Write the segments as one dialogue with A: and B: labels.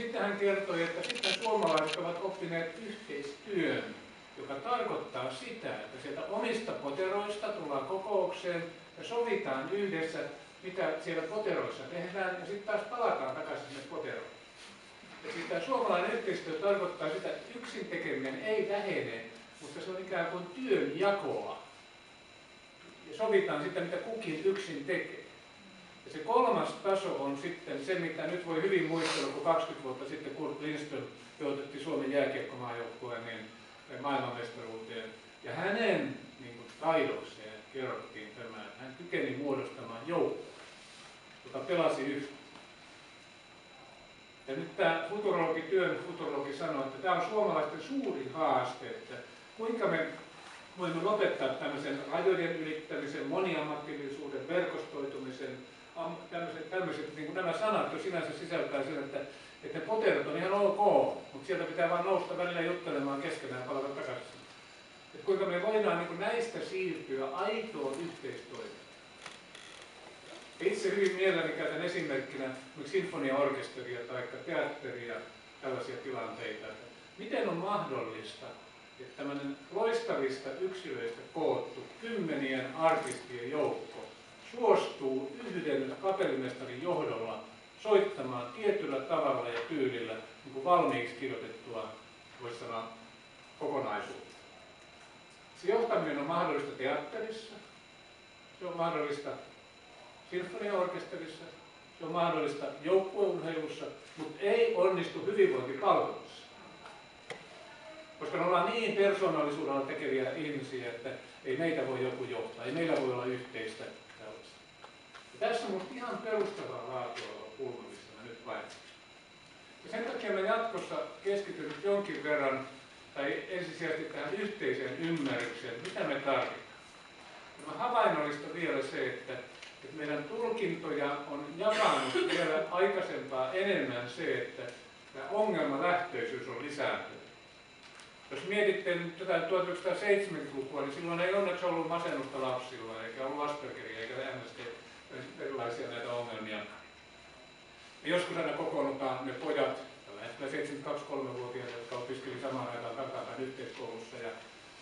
A: sitten hän kertoi, että sitten suomalaiset ovat oppineet yhteistyön, joka tarkoittaa sitä, että sieltä omista poteroista tullaan kokoukseen ja sovitaan yhdessä, mitä siellä poteroissa tehdään, ja sitten taas palataan takaisin sinne poteroon. Ja siis tämä suomalainen yhteistyö tarkoittaa sitä, että yksin tekeminen ei vähene, mutta se on ikään kuin työnjakoa. Ja sovitaan sitä, mitä kukin yksin tekee. Ja se kolmas taso on sitten se, mitä nyt voi hyvin muistella, kun 20 vuotta sitten Kurt Lindström johdetti Suomen jääkiekkomaajoukkueen maailmanmestaruuteen. Ja hänen taidokseen kerrottiin tämä, että hän kykeni muodostamaan joukkoa, joka pelasi yhtä. Ja nyt tämä työn futurologi sanoi, että tämä on suomalaisten suuri haaste, että kuinka me voimme lopettaa tämmöisen rajojen ylittämisen, moniammatillisuuden, verkostoitumisen, tämmöiset, niin kuin nämä sanat jo sinänsä sisältää sen, että poterot on ihan ok, mutta sieltä pitää vaan nousta välillä juttelemaan keskenään ja palata takaisin. Että kuinka me voidaan niin kuin näistä siirtyä aitoon yhteistoimintaan. Itse hyvin mielelläni käytän esimerkkinä sinfoniaorkesteria tai teatteria, tällaisia tilanteita. Että miten on mahdollista, että tämmöinen loistavista yksilöistä koottu 10 artistien joukko suostuu yhden kapellimestarin johdolla soittamaan tietyllä tavalla ja tyylillä niin kuin valmiiksi kirjoitettua, voisi sanoa, kokonaisuutta. Se johtaminen on mahdollista teatterissa, se on mahdollista sinfoniaorkesterissa, se on mahdollista joukkueurheilussa, mutta ei onnistu hyvinvointipalveluissa. Koska me ollaan niin persoonallisuudella tekeviä ihmisiä, että ei meitä voi joku johtaa, ei meillä voi olla yhteistä tällaista. Ja tässä on minusta ihan perustavaa laatua pulma, missä mä nyt mainitsin. Ja sen takia mä jatkossa keskityn jonkin verran, tai ensisijaisesti tähän yhteiseen ymmärrykseen, mitä me tarvitaan. Ja mä havainnollistan vielä se, että meidän tulkintoja on jakanut vielä aikaisempaa enemmän se, että tämä ongelmalähtöisyys on lisääntynyt. Jos mietitte nyt tätä 1970-lukua, niin silloin ei onneksi ollut masennusta lapsilla, eikä ollut Aspergeria, eikä MST, erilaisia näitä ongelmia. Ja joskus aina kokoonnutaan ne pojat, tällä hetkellä 72-3-vuotiaat, jotka opiskeli samaan aikaan Kankaanpään yhteiskoulussa. Ja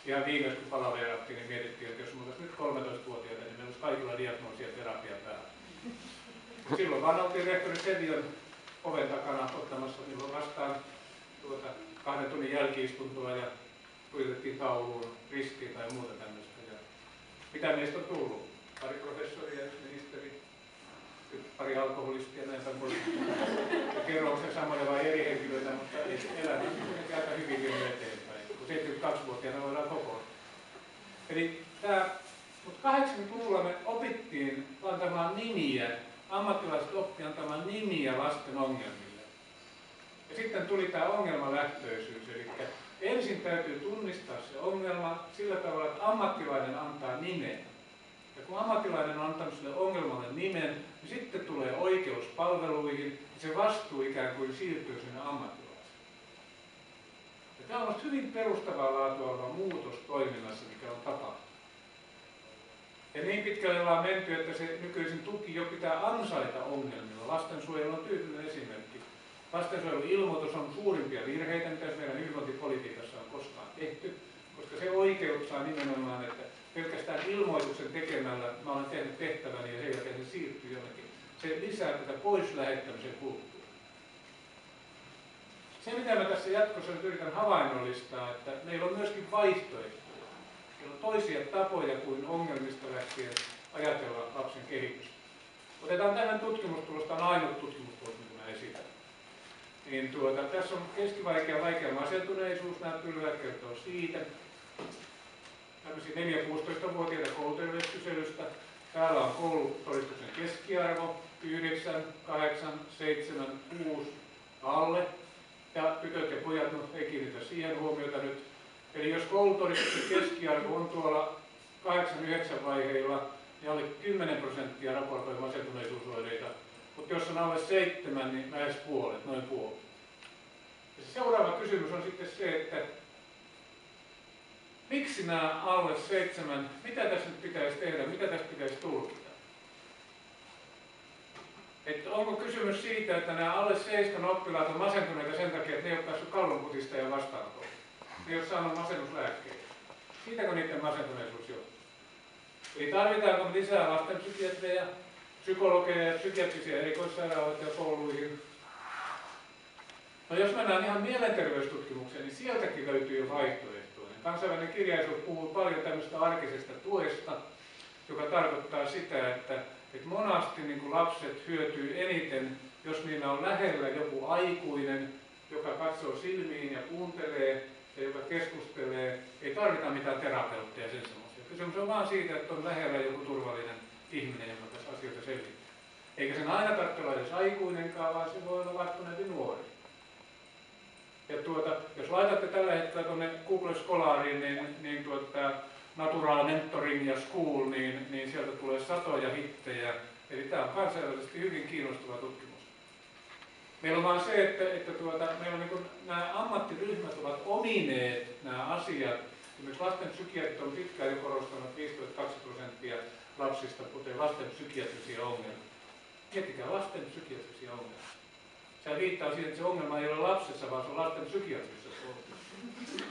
A: ihan viimeis kun palaveerattiin, niin mietittiin, että jos me oltaisiin nyt 13-vuotiaita, niin meillä olisi kaikilla diagnoosia ja terapia päällä. Silloin vaan oltiin rehtori Sedion oven takana ottamassa milloin vastaan 2 tunnin jälki-istuntoa ja tuijotettiin tauluun ristiin tai muuta tämmöistä. Ja mitä meistä on tullut? Pari professoria, yksi ministeri, pari alkoholistia ja näin päin pois. Ja kerroksen samoja vai eri henkilöitä, mutta elämä on aika hyvin vienyt eteenpäin. Kun 72-vuotiaana voidaan kokoontua. Eli mutta 80-luvulla me opittiin antamaan nimiä, ammattilaiset oppivat antamaan nimiä lasten ongelmille. Ja sitten tuli tämä ongelmalähtöisyys, eli ensin täytyy tunnistaa se ongelma sillä tavalla, että ammattilainen antaa nimen. Ja kun ammattilainen on antanut sille ongelmalle nimen, niin sitten tulee oikeus palveluihin, ja se vastuu ikään kuin siirtyy sinne ammattilaiselle. Ja tämä on hyvin perustavaa laatua oleva muutos toiminnassa, mikä on tapahtunut. Ja niin pitkälle ollaan menty, että se nykyisin tuki jo pitää ansaita ongelmilla. Lastensuojelu on tyypillinen esimerkki. Lastensuojeluilmoitus on suurimpia virheitä, mitä meidän hyvinvointipolitiikassa on koskaan tehty, koska se oikeuttaa nimenomaan, että pelkästään ilmoituksen tekemällä mä olen tehnyt tehtäväni ja sen jälkeen se siirtyy jonnekin. Se lisää tätä pois lähettämisen kulttuuria. Se, mitä mä tässä jatkossa nyt yritän havainnollistaa, että meillä on myöskin vaihtoehtoja. Meillä on toisia tapoja kuin ongelmista lähtien ajatella lapsen kehitystä. Otetaan tämän tutkimustulosta, on ainut tutkimustulos, mitä mä esitän. Niin tässä on keskivaikea masentuneisuus, nämä pylväät kertoo siitä. Tämmöisiä 4-16-vuotiaita kouluterveyskyselystä. Täällä on koulutodistuksen keskiarvo, 9, 8, 7, 6 alle. Ja tytöt ja pojat, no ei kiinnitä siihen huomiota nyt. Eli jos koulutodistuksen keskiarvo on tuolla 8-9 vaiheilla, niin alle 10% raportoi masentuneisuusoireita. Mutta jos on alle 7, niin lähes puolet, noin puolet. Ja se seuraava kysymys on sitten se, että miksi nämä alle 7, mitä tässä nyt pitäisi tehdä, mitä tässä pitäisi tulkita? Että onko kysymys siitä, että nämä alle 7 oppilaat on masentuneita sen takia, että ne ei ole päässyt kallonputista ja vastaantoon? Ne ei ole saanut masennuslääkkeitä. Siitäkö niiden masentuneisuus johtuu? Eli tarvitaanko lisää lastenpsykiatreja, psykologeja ja psykiatrisia erikoissairaanhoitajia kouluihin? No jos mennään ihan mielenterveystutkimukseen, niin sieltäkin löytyy jo vaihtoehtoja. Kansainvälinen kirjallisuus puhuu paljon tämmöistä arkisesta tuesta, joka tarkoittaa sitä, että monasti niin kuin lapset hyötyy eniten, jos niillä on lähellä joku aikuinen, joka katsoo silmiin ja kuuntelee ja joka keskustelee. Ei tarvita mitään terapeutteja sen semmoisia. Kysymys on vaan siitä, että on lähellä joku turvallinen ihminen, joka tässä asioita selvittää. Eikä sen aina tarvitse olla edes aikuinenkaan, vaan se voi olla varttuneempi nuori. Ja jos laitatte tällä hetkellä tuonne Google Scholariin, niin Natural Mentoring ja School, niin sieltä tulee satoja hittejä. Eli tämä on kansainvälisesti hyvin kiinnostava tutkimus. Meillä on vaan se, että meillä on niin nämä ammattiryhmät ovat omineet nämä asiat. Esimerkiksi lasten psykiatrit on pitkään jo korostanut 15-20% lapsista, kuten lasten psykiatrisia ongelmia. Miettikää lasten psykiatrisia ongelmia. Se viittaa siihen, että se ongelma ei ole lapsessa, vaan se on lasten psykiatrisessa.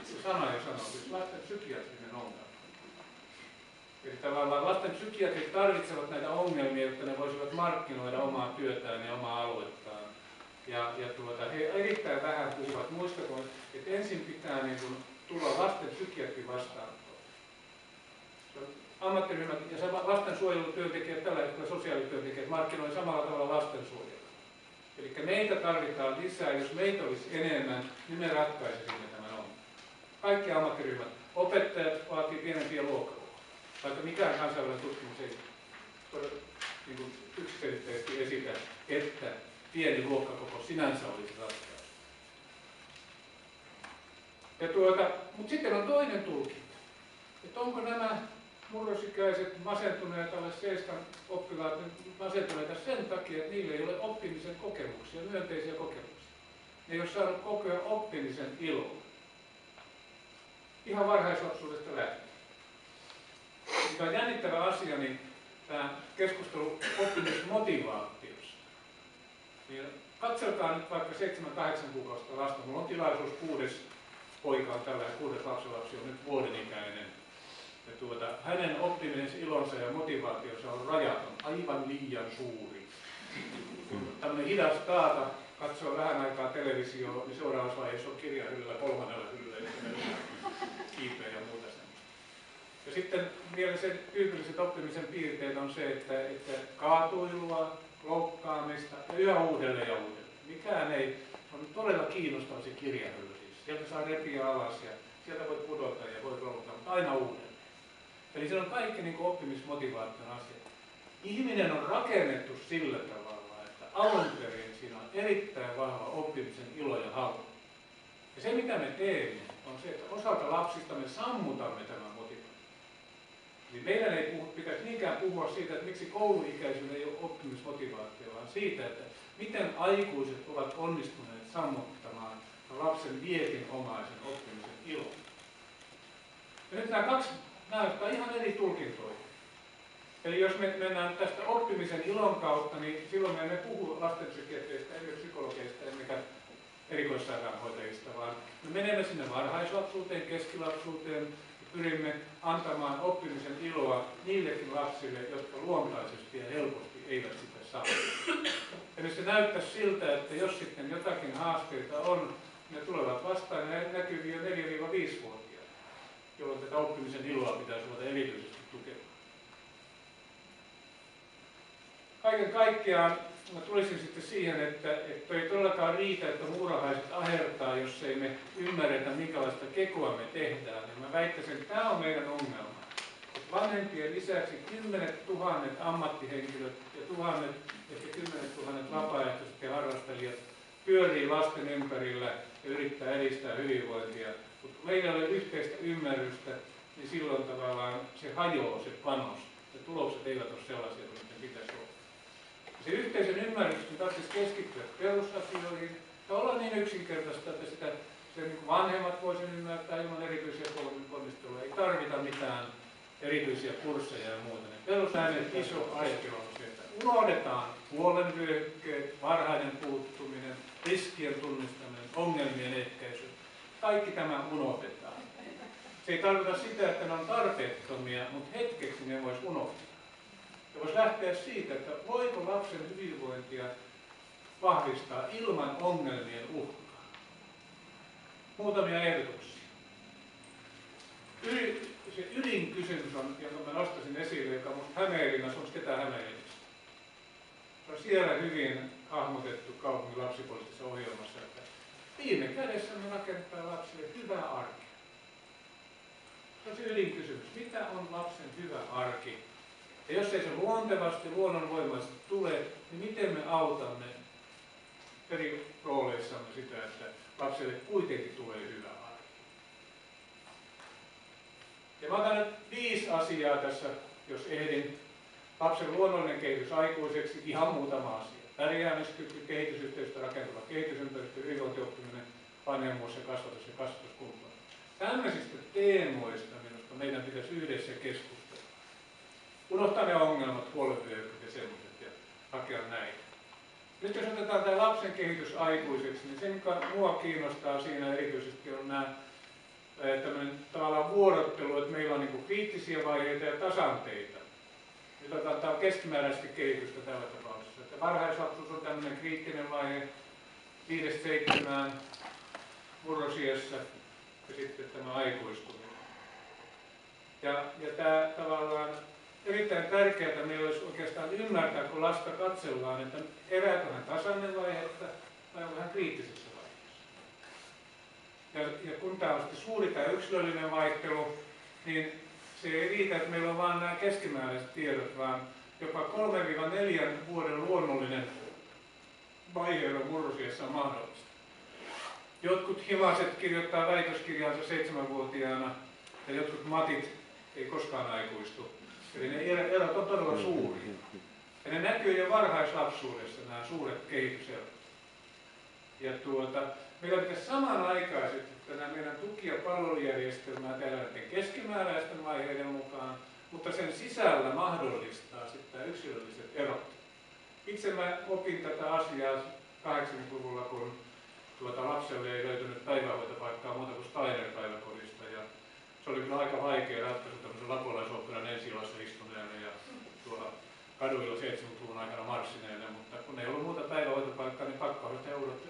A: Se sana jo sanoo, siis lasten psykiatrinen ongelma. Eli tavallaan lasten psykiatrit tarvitsevat näitä ongelmia, jotta ne voisivat markkinoida omaa työtään ja omaa aluettaan. He erittäin vähän puhuvat. Muistakoon, että ensin pitää niin kuin tulla lasten psykiatrin vastaanottoon. Ammattiryhmät ja lastensuojelutyöntekijät, tällä hetkellä sosiaalityöntekijät markkinoivat samalla tavalla lastensuojelua. Eli meitä tarvitaan lisää, jos meitä olisi enemmän, niin me ratkaisisimme tämän ongelman. Kaikki ammattiryhmät. Opettajat vaatii pienempiä luokkakokoja. Vaikka mikään kansainvälinen tutkimus ei niin yksiselitteisesti esitä, että pieni luokkakoko sinänsä olisi ratkaisu. Mutta sitten on toinen tulkinta. Että onko nämä murrosikäiset masentuneet alle 7 oppilaat masentuneita sen takia, että niillä ei ole oppimisen kokemuksia, myönteisiä kokemuksia. Ne ei ole saanut kokea oppimisen ilon. Ihan varhaislapsuudesta lähtien. Mikä on jännittävä asia, niin tämä keskustelu oppimismotivaatiosta. Niin katselkaa nyt vaikka 7-8 kuukautta lasta. Minulla on tilaisuus 6. poika on tällä 6. lapsenlapsi on nyt vuoden ikäinen. Ja hänen oppimisensa, ilonsa ja motivaationsa on rajaton, aivan liian suuri. Kun tämmöinen hidas taata katsoo vähän aikaa televisioon, niin seuraavassa vaiheessa on kirjahyllyllä 3. hyllyllä, kiipeä ja muuta semmoista. Ja sitten mielestäni tyypilliset oppimisen piirteet on se, että kaatuilua, loukkaamista ja yhä uudelleen ja uudelleen. Mikään ei, se on todella kiinnostava se kirjahylly. Sieltä saa repiä alas ja sieltä voi pudota ja voi loukkaa, mutta aina uudelleen. Eli se on kaikki niin kuin oppimismotivaation asia. Ihminen on rakennettu sillä tavalla, että alun perin siinä on erittäin vahva oppimisen ilo ja halu. Ja se mitä me teemme on se, että osalta lapsista me sammutamme tämän motivaation. Eli meidän ei pitäisi niinkään puhua siitä, että miksi kouluikäisillä ei ole oppimismotivaatio, vaan siitä, että miten aikuiset ovat onnistuneet sammuttamaan lapsen vietinomaisen oppimisen ilon. Ja nyt nämä kaksi näyttää ihan eri tulkintoja. Eli jos me mennään tästä oppimisen ilon kautta, niin silloin me emme puhu lastenpsykiatreista, emme psykologeista, emmekä erikoissairaanhoitajista, vaan me menemme sinne varhaislapsuuteen, keskilapsuuteen ja pyrimme antamaan oppimisen iloa niillekin lapsille, jotka luontaisesti ja helposti eivät sitä saa. Eli se näyttäisi siltä, että jos sitten jotakin haasteita on, ne tulevat vastaan ja näkyviä 4-5-vuotiaana, jolloin tätä oppimisen iloa pitäisi olla erityisesti tukemaan. Kaiken kaikkiaan mä tulisin sitten siihen, että ei todellakaan riitä, että muurahaiset ahertaa, jos ei me ymmärretä, minkälaista kekoa me tehdään. Ja mä väittäisin, että tämä on meidän ongelma. Vanhempien lisäksi 10 000 ammattihenkilöt ja tuhannet, ehkä 10 000 vapaaehtoiset ja harrastelijat pyörii lasten ympärillä ja yrittää edistää hyvinvointia. Mutta meillä ei ole yhteistä ymmärrystä, niin silloin tavallaan se hajoaa se panos. Ja tulokset eivät ole sellaisia kuin ne pitäisi olla. Se yhteisen ymmärryksen tarvitsisi keskittyä perusasioihin ja olla niin yksinkertaista, että sitä niin vanhemmat voisivat ymmärtää ilman erityisiä ponnisteluja. Ei tarvita mitään erityisiä kursseja ja muuta. Perusäänet iso asia on se, että unohdetaan huolenvyöhykkeet, varhainen puuttuminen, riskien tunnistaminen, ongelmien ehkäisy. Kaikki tämä unohdetaan. Se ei tarkoita sitä, että ne on tarpeettomia, mutta hetkeksi ne voisi unohtaa. Ja voisi lähteä siitä, että voiko lapsen hyvinvointia vahvistaa ilman ongelmien uhkaa. Muutamia ehdotuksia. Se ydinkysymys on, jonka mä nostasin esille, joka on minusta Hämeenlinnassa, onko ketään Hämeenlinnasta? Se on siellä hyvin hahmotettu kaupungin lapsipoliittisessa ohjelmassa, että viime kädessä me rakennetaan lapsille hyvää arkea. Se on se ydinkysymys. Mitä on lapsen hyvä arki? Ja jos ei se luontevasti, luonnonvoimaisesti tule, niin miten me autamme eri rooleissamme sitä, että lapselle kuitenkin tulee hyvä arki? Ja mä otan nyt 5 asiaa tässä, jos ehdin. Lapsen luonnollinen kehitys aikuiseksi, ihan muutama asia. Pärjäämiskyky, kehitysyhteistyö, rakentuva kehitysympäristö, hyvinvointioppiminen, vanhemmuus ja kasvatuskumppanuus. Tämmöisistä teemoista minusta meidän pitäisi yhdessä keskustella. Unohtaa ne ongelmat, huolenvyöhykkeet ja semmoiset ja hakea näitä. Nyt jos otetaan tämä lapsen kehitys aikuiseksi, niin se mikä minua kiinnostaa siinä erityisesti on nämä tämmöinen tavallaan vuorottelu, että meillä on niin kriittisiä vaiheita ja tasanteita. Nyt otetaan keskimääräisesti kehitystä tällä tapauksessa. Että varhaislapsuus on tämmöinen kriittinen vaihe 5-7 murrosiässä ja sitten tämä aikuistuminen. Ja tämä tavallaan erittäin tärkeää meillä olisi oikeastaan ymmärtää, kun lasta katsellaan, että erääkö hän tasainen vaihetta vai onko hän kriittisessä vaiheessa. Ja kun tämä on sitten suuri tämä yksilöllinen vaihtelu, niin se ei riitä, että meillä on vain nämä keskimääräiset tiedot, vaan jopa 3-4 vuoden luonnollinen vaihe murrosiässä on mahdollista. Jotkut himaset kirjoittaa väitöskirjansa 7-vuotiaana ja jotkut matit ei koskaan aikuistu. Eli ne erot on todella suuria. Ja ne näkyy jo varhaislapsuudessa, nämä suuret kehityserot. Ja meillä pitäisi samanaikaisesti tätä meidän tuki- ja palvelujärjestelmää tehdä näiden keskimääräisten vaiheiden mukaan, mutta sen sisällä mahdollistaa sitten yksilölliset erot. Itse mä opin tätä asiaa 80-luvulla, kun lapselle ei löytynyt päivähoitopaikkaa muuta kuin Steiner-päiväkodista. Ja se oli kyllä aika vaikea ratkaisu tämmöisen lapolaisoppilaan ensi-ilassa istuneena ja tuolla kaduilla 70-luvun aikana marssineena, mutta kun ei ollut muuta päivähoitopaikkaa, niin pakkohan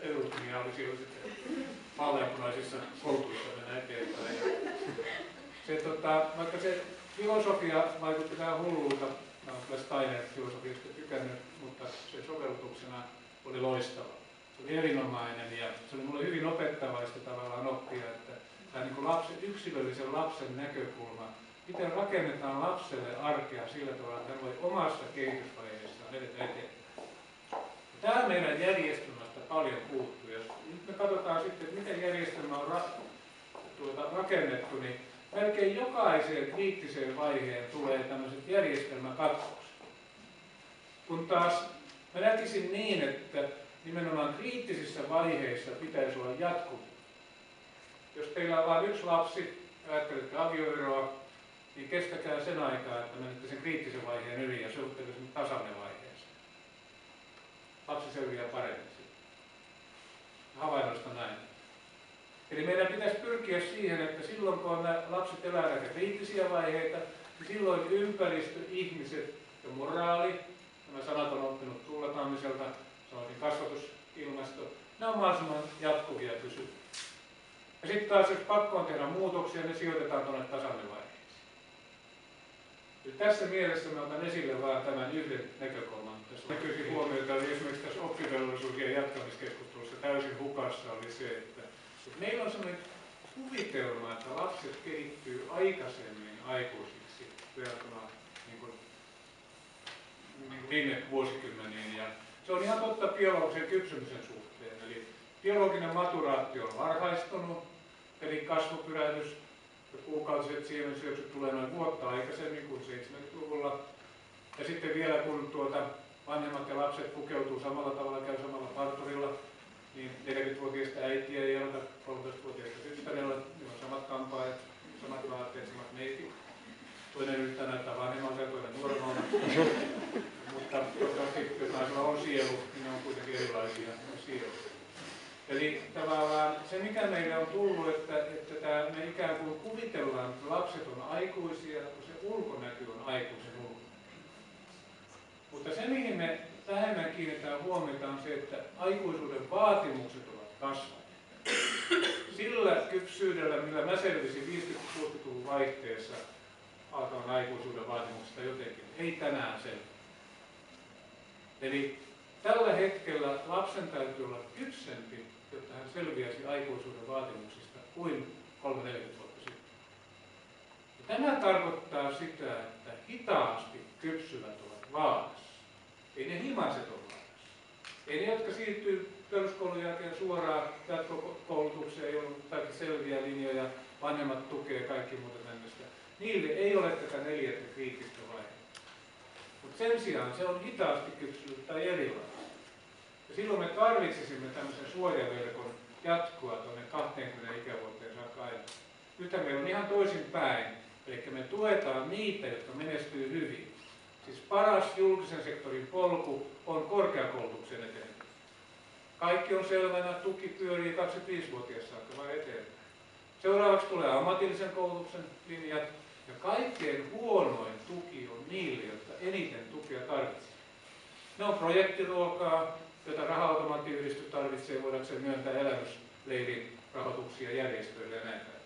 A: eurotimia oli silloin sitten vaaleanpunaisissa koulutuissa mennä eteenpäin. Vaikka se filosofia vaikutti vähän hullulta, mä olen kyllä Steiner-filosofiasta tykännyt, mutta se sovellutuksena oli loistava. Se oli erinomainen ja se oli mulle hyvin opettavaista tavallaan oppia, että tämä niin yksilöllisen lapsen näkökulma, miten rakennetaan lapselle arkea sillä tavalla, että hän voi omassa kehitysvaiheessaan edetä eteenpäin. Tämä meidän järjestelmästä paljon puuttuu. Jos nyt me katsotaan sitten, että miten järjestelmä on rakennettu, niin melkein jokaiseen kriittiseen vaiheen tulee tämmöiset järjestelmäkatkokset. Kun taas mä näkisin niin, että nimenomaan kriittisissä vaiheissa pitäisi olla jatkuvuus. Jos teillä on vain yksi lapsi, ajattelette avioeroa, niin kestäkää sen aikaa, että menette sen kriittisen vaiheen yli ja suhteellisen sen tasainen vaiheeseen. Lapsi selviää paremmin siitä. Havainnosta näin. Eli meidän pitäisi pyrkiä siihen, että silloin kun lapset elää näitä kriittisiä vaiheita, niin silloin ympäristö, ihmiset ja moraali, nämä sanat on oppinut Tuula-Tammiselta, sanoisin kasvatusilmasto, ne on mahdollisimman jatkuvia ja pysyviä. Ja sitten taas, jos pakko on tehdä muutoksia, ne sijoitetaan tuonne tasannevaiheeseen. Tässä mielessä mä otan esille vain tämän yhden näkökulman. Tässä nykyisin huomiota oli esimerkiksi tässä oppivelvollisuuksien jatkamiskeskustelussa täysin hukassa oli se, että meillä on sellainen kuvitelma, että lapset kehittyy aikaisemmin aikuisiksi verrattuna niin viime vuosikymmeniin. Ja se on ihan totta biologisen kypsymisen suhteen. Eli biologinen maturaatio on varhaistunut, eli kasvupyrähdys ja kuukautiset siemensyöksyt tulee noin vuotta aikaisemmin kuin 70-luvulla. Ja sitten vielä kun vanhemmat ja lapset pukeutuu samalla tavalla, käy samalla parturilla, niin 40-vuotiaista äitiä ei jalka 13-vuotiaista tyttärellä, niillä on samat kampaajat, samat vaatteet, samat meikit. Toinen yhtään näyttää vanhemmalta ja toinen nuoremmalta. Mutta Eli tavallaan se, mikä meille on tullut, että me ikään kuin kuvitellaan, että lapset on aikuisia, kun se ulkonäkö on aikuisen ulkonäkö. Mutta se, mihin me vähemmän kiinnitetään huomiota, on se, että aikuisuuden vaatimukset ovat kasvaneet. Sillä kypsyydellä, millä mä selvisin 50-60-luvun vaihteessa alkavan aikuisuuden vaatimuksista jotenkin, ei tänään selviä. Eli tällä hetkellä lapsen täytyy olla kypsempi, jotta hän selviäisi aikuisuuden vaatimuksista kuin 30-40 vuotta sitten. Ja tämä tarkoittaa sitä, että hitaasti kypsyvät ovat vaarassa. Ei ne himaset ole vaarassa. Ei ne, jotka siirtyy peruskoulun jälkeen suoraan jatkokoulutukseen, jolloin kaikki selviä linjoja, vanhemmat tukee kaikki muuta tämmöistä. Niille ei ole tätä 4. kriittistä vaihetta. Mutta sen sijaan se on hitaasti kypsynyt tai erilaista. Ja silloin me tarvitsisimme tämmöisen suojaverkon jatkoa tuonne 20 ikävuoteen saakka aina. Nythän meillä on ihan toisinpäin. Eli me tuetaan niitä, jotka menestyy hyvin. Siis paras julkisen sektorin polku on korkeakoulutuksen eteen. Kaikki on selvänä, tuki pyörii 25-vuotiaassa saakka vai eteenpäin. Seuraavaksi tulee ammatillisen koulutuksen linjat. Ja kaikkein huonoin tuki on niille, jotka eniten tukea tarvitsevat. Ne on projektiruokaa, jota raha-automaattiyhdistys tarvitsee voidakseen myöntää elämysleirin rahoituksia järjestöille ja näin päin.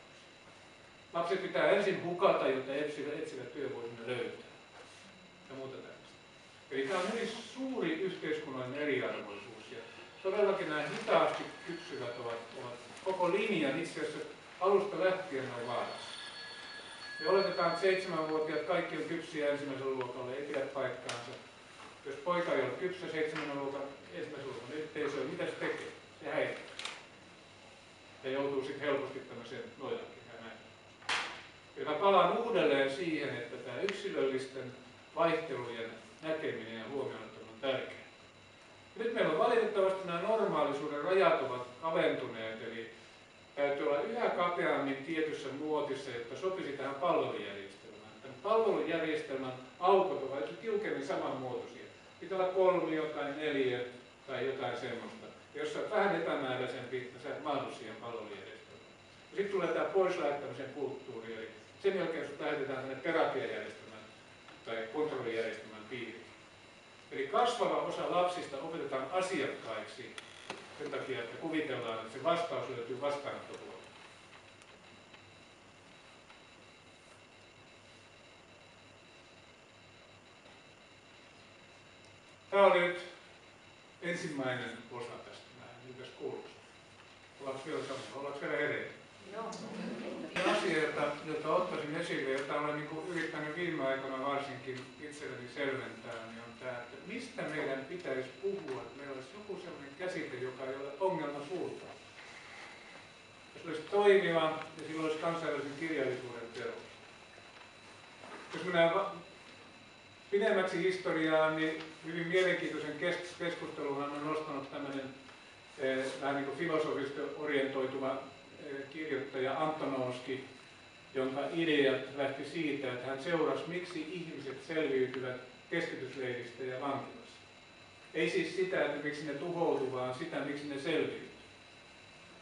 A: Lapset pitää ensin hukata, jotta etsivä työ voisimme löytää. Ja muuta tällaista. Eli tämä on hyvin suuri yhteiskunnallinen eriarvoisuus. Ja todellakin nämä hitaasti kypsyvät ovat koko linjan itse asiassa alusta lähtien on vaarassa. Me oletetaan, että 7-vuotiaat kaikki on kypsiä ensimmäisellä luokalla, ei pidä paikkaansa. Jos poika ei ole kypsä 7. luokan ensimmäisen luokan yhteisöön, mitä se tekee? Se häiritsee. Ja joutuu sitten helposti tämmöiseen noidakin ja näin. Ja palaan uudelleen siihen, että tämä yksilöllisten vaihtelujen näkeminen ja huomioonottaminen on tärkeää. Ja nyt meillä on valitettavasti nämä normaalisuuden rajat ovat kaventuneet, eli täytyy olla yhä kapeammin tietyssä muotissa, jotta sopisi tähän palvelujärjestelmään. Tämän palvelujärjestelmän aukot ovat tiukemmin samanmuotoisia. Pitää olla 3 tai 4 tai jotain semmoista. Ja jos olet vähän epämääräisempi, niin sä et mahdu siihen palvelujärjestelmään. Sitten tulee tämä poislähettämisen kulttuuri, eli sen jälkeen sut lähetetään tänne terapiajärjestelmän tai kontrollijärjestelmän piiriin. Eli kasvava osa lapsista opetetaan asiakkaiksi sen takia, että kuvitellaan, että se vastaus löytyy vastaanottopuolelta. Tämä oli nyt ensimmäinen osa tästä. Miltäs kuulostaa? Ollaanko vielä samalla? Ollaanko vielä edelleen?
B: Joo.
A: Asia, jota ottaisin esille, jota olen yrittänyt viime aikoina varsinkin itselleni selventää, niin on tämä, että mistä meidän pitäisi puhua, että meillä olisi joku sellainen käsite, joka ei ole ongelmasulta. Jos olisi toimiva ja sillä olisi kansainvälisen kirjallisuuden perus. Jos mennään pidemmäksi historiaan, niin hyvin mielenkiintoisen keskustelunhan on nostanut tämmöinen vähän niin kuin filosofisesti orientoituva kirjoittaja Antonovski, jonka ideat lähti siitä, että hän seurasi, miksi ihmiset selviytyvät keskitysleiristä ja vankilassa. Ei siis sitä, että miksi ne tuhoutuvat, vaan sitä, miksi ne selviytyvät.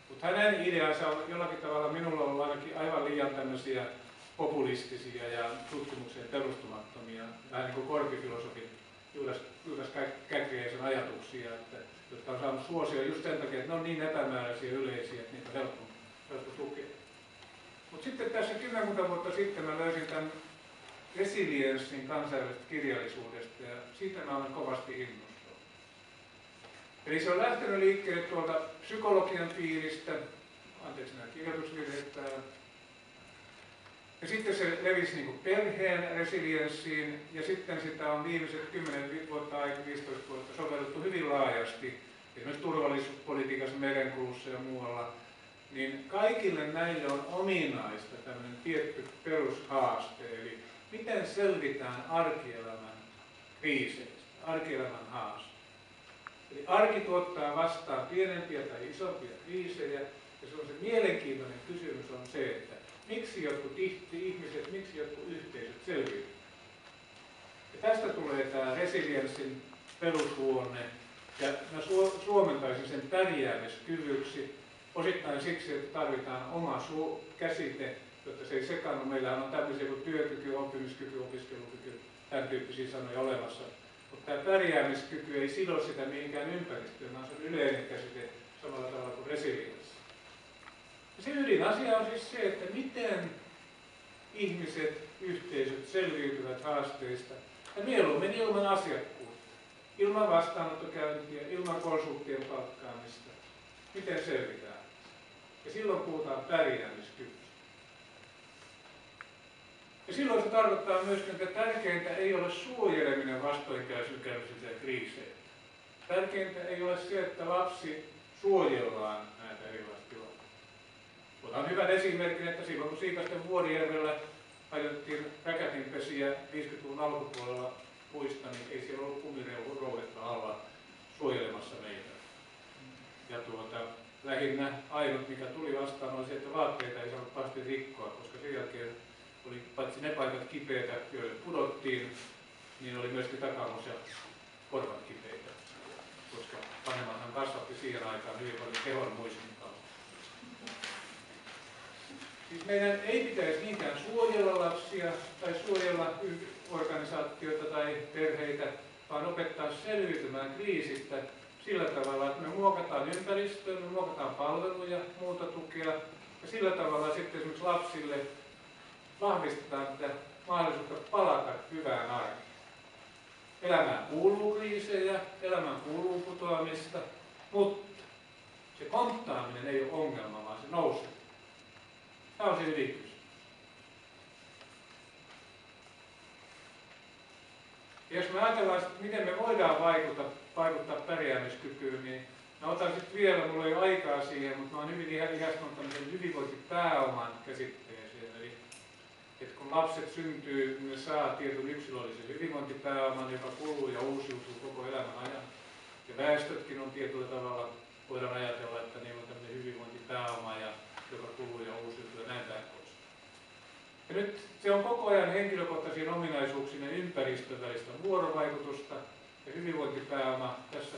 A: Mutta hänen ideansa on jollakin tavalla minulla on ollut ainakin aivan liian tämmöisiä populistisia ja tutkimukseen perustumattomia, vähän niin kuin korpifilosofin Juudas Käkriäisen ajatuksia, jotka on saanut suosia just sen takia, että ne on niin epämääräisiä ja yleisiä, että niitä on helppo tukea. Mutta sitten tässä 10 vuotta sitten mä löysin tämän resilienssin kansainvälisestä kirjallisuudesta ja siitä mä olen kovasti innostunut. Eli se on lähtenyt liikkeelle tuolta psykologian piiristä, anteeksi nämä kirjoitusvirheet täällä. Ja sitten se levisi niin kuin perheen resilienssiin ja sitten sitä on viimeiset 10 vuotta tai 15 vuotta sovellettu hyvin laajasti, esimerkiksi turvallisuuspolitiikassa, merenkulussa ja muualla. Niin kaikille näille on ominaista tämmöinen tietty perushaaste, eli miten selvitään arkielämän kriiseistä, arkielämän haasteista. Eli arki tuottaa vastaan pienempiä tai isompia kriisejä, ja se on se mielenkiintoinen kysymys on se, että miksi jotkut ihmiset, miksi jotkut yhteisöt selviytyvät. Ja tästä tulee tämä resilienssin perusluonne, Ja mä suomentaisin sen pärjäämiskyvyksi osittain siksi, että tarvitaan oma käsite, jotta se ei sekaannu. Meillähän on tämmöisiä kuin työkyky, oppimiskyky, opiskelukyky, tämän tyyppisiä sanoja olemassa. Mutta tämä pärjäämiskyky ei sido sitä mihinkään ympäristöön, vaan se on yleinen käsite samalla tavalla kuin resilienssi. Se ydinasia on siis se, että miten ihmiset, yhteisöt selviytyvät haasteista ja mieluummin ilman asiakkuutta, ilman vastaanottokäyntiä, ilman konsulttien palkkaamista. Miten selvitään? Ja silloin puhutaan pärjäämiskyvystä. Ja silloin se tarkoittaa myös, että tärkeintä ei ole suojeleminen vastoinkäymisiltä ja kriiseiltä. Tärkeintä ei ole se, että lapsi suojellaan näitä erilaisia tilanteita. Otan hyvän esimerkin, että silloin kun Siikasten Vuorijärvellä ajettiin räkätinpesiä 50-luvun alkupuolella puista, niin ei siellä ollut kumirouvetta alla suojelemassa meitä. Ja lähinnä ainut, mikä tuli vastaan, oli se, että vaatteita ei saanut pahasti rikkoa, koska sen jälkeen oli paitsi ne paikat kipeitä, joille pudottiin, niin oli myöskin takamus ja korvat kipeitä, koska vanhemmathan kasvatti siihen aikaan hyvin paljon kehon muistin kautta. Siis meidän ei pitäisi niinkään suojella lapsia tai suojella organisaatioita tai perheitä, vaan opettaa selviytymään kriisistä sillä tavalla, että me muokataan ympäristöä, me muokataan palveluja, muuta tukea ja sillä tavalla sitten esimerkiksi lapsille vahvistetaan tätä mahdollisuutta palata hyvään arkeen. Elämään kuuluu kriisejä, elämään kuuluu putoamista, mutta se konttaaminen ei ole ongelma, vaan se nousee. Tämä on se ydinkysymys. Jos me ajatellaan, miten me voidaan vaikuttaa pärjäämiskykyyn, niin mä otan sitten vielä, mulla ei ole aikaa siihen, mutta mä oon hyvin ihastunut tämmöisen hyvinvointipääoman käsitteeseen. Eli että kun lapset syntyy, niin ne saa tietyn yksilöllisen hyvinvointipääoman, joka kuluu ja uusiutuu koko elämän ajan. Ja väestötkin on tietyllä tavalla, voidaan ajatella, että niillä on tämmöinen hyvinvointipääoma, joka kuluu ja uusiutuu ja näin päin pois. Ja nyt se on koko ajan henkilökohtaisiin ominaisuuksiin ja ympäristön välistä vuorovaikutusta ja hyvinvointipääoma tässä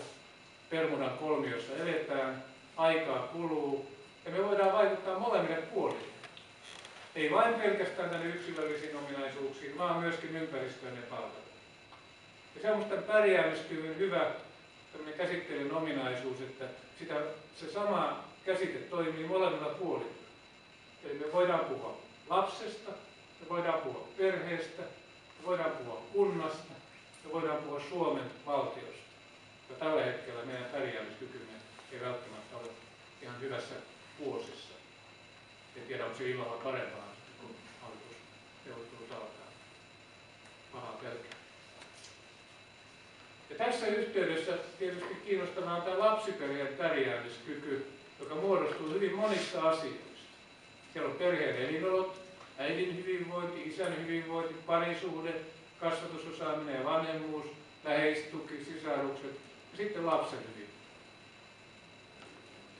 A: Bermudan kolmiossa eletään, aikaa kuluu ja me voidaan vaikuttaa molemmille puolille. Ei vain pelkästään tänne yksilöllisiin ominaisuuksiin, vaan myöskin ympäristöön ja palveluun. Ja semmoista pärjäämiskyvyn hyvä käsitteellinen ominaisuus, että se sama käsite toimii molemmilla puolilla. Eli me voidaan puhua lapsesta, me voidaan puhua perheestä, me voidaan puhua kunnasta, me voidaan puhua Suomen valtiosta. Ja tällä hetkellä meidän pärjäämiskykymme ei välttämättä ole ihan hyvässä vuosissa. En tiedä, onko se illalla parempaa, kun hallitusneuvottelut alkaa. Pahaa pelkää. Ja tässä yhteydessä tietysti kiinnostavaa on tämä lapsiperheen pärjäämiskyky, joka muodostuu hyvin monista asioista. Siellä on perheen elinolot, äidin hyvinvointi, isän hyvinvointi, parisuhde, kasvatusosaaminen ja vanhemmuus, läheistuki, sisarukset ja sitten lapsen hyvinvointi.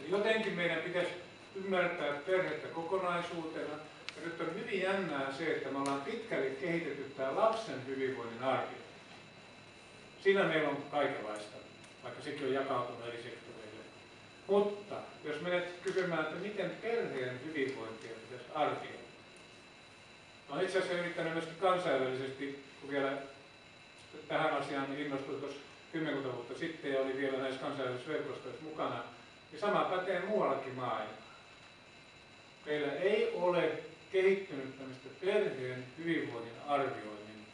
A: Eli jotenkin meidän pitäisi ymmärtää perhettä kokonaisuutena. Ja nyt on hyvin jännää se, että me ollaan pitkälle kehitetty tämä lapsen hyvinvoinnin arvio. Siinä meillä on kaikenlaista, vaikka sekin on jakautunut eri sektoreille. Mutta jos menet kysymään, että miten perheen hyvinvointia pitäisi arvioida. Olen itse asiassa yrittänyt myöskin kansainvälisesti, kun vielä tähän asiaan innostuin tuossa 10 vuotta sitten ja oli vielä näissä kansainvälisissä verkostoissa mukana, niin sama pätee muuallakin maailmassa. Meillä ei ole kehittynyt tämmöistä perheen hyvinvoinnin arvioinnin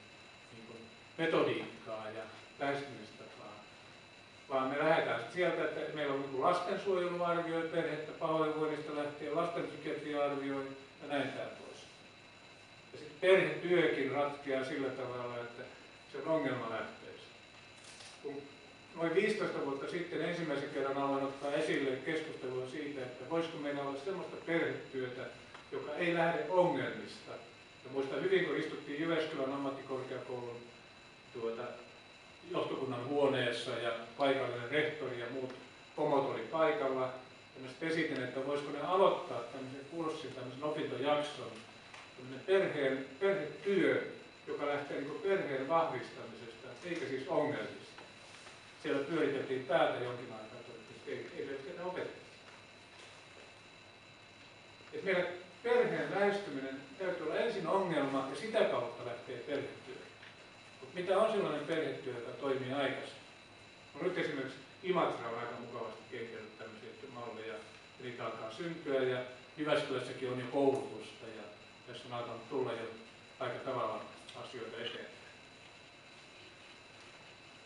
A: metodiikkaa ja lähestymistapaa, vaan me lähdetään sieltä, että meillä on lastensuojelu arvioi perhettä, pahoinvoinnista lähtien, lastenpsykiatria arvioi ja näin päin pois. Ja sitten perhetyökin ratkeaa sillä tavalla, että se on ongelmalähtöistä. Kun noin 15 vuotta sitten ensimmäisen kerran aloin ottaa esille keskustelua siitä, että voisiko meillä olla sellaista perhetyötä, joka ei lähde ongelmista. Ja muistan hyvin, kun istuttiin Jyväskylän ammattikorkeakoulun johtokunnan huoneessa ja paikallinen rehtori ja muut pomot oli paikalla. Ja mä sitten esitin, että voisiko ne aloittaa tämmöisen kurssin, tämmöisen opintojakson, perhetyö, joka lähtee niin perheen vahvistamisesta, eikä siis ongelmista. siellä pyöriteltiin päätä jonkin aikaa, että ei meillä ketään opetettu. Et meillä perheen lähestyminen täytyy olla ensin ongelma ja sitä kautta lähtee perhetyö. Mutta mitä on sellainen perhetyö, joka toimii aikaisemmin? No nyt esimerkiksi Imatra on aika mukavasti kehitellyt tämmöisiä malleja, eli alkaa syntyä ja Jyväskylässäkin on jo koulutusta ja tässä on alkanut tulla jo aika tavalla asioita eteen.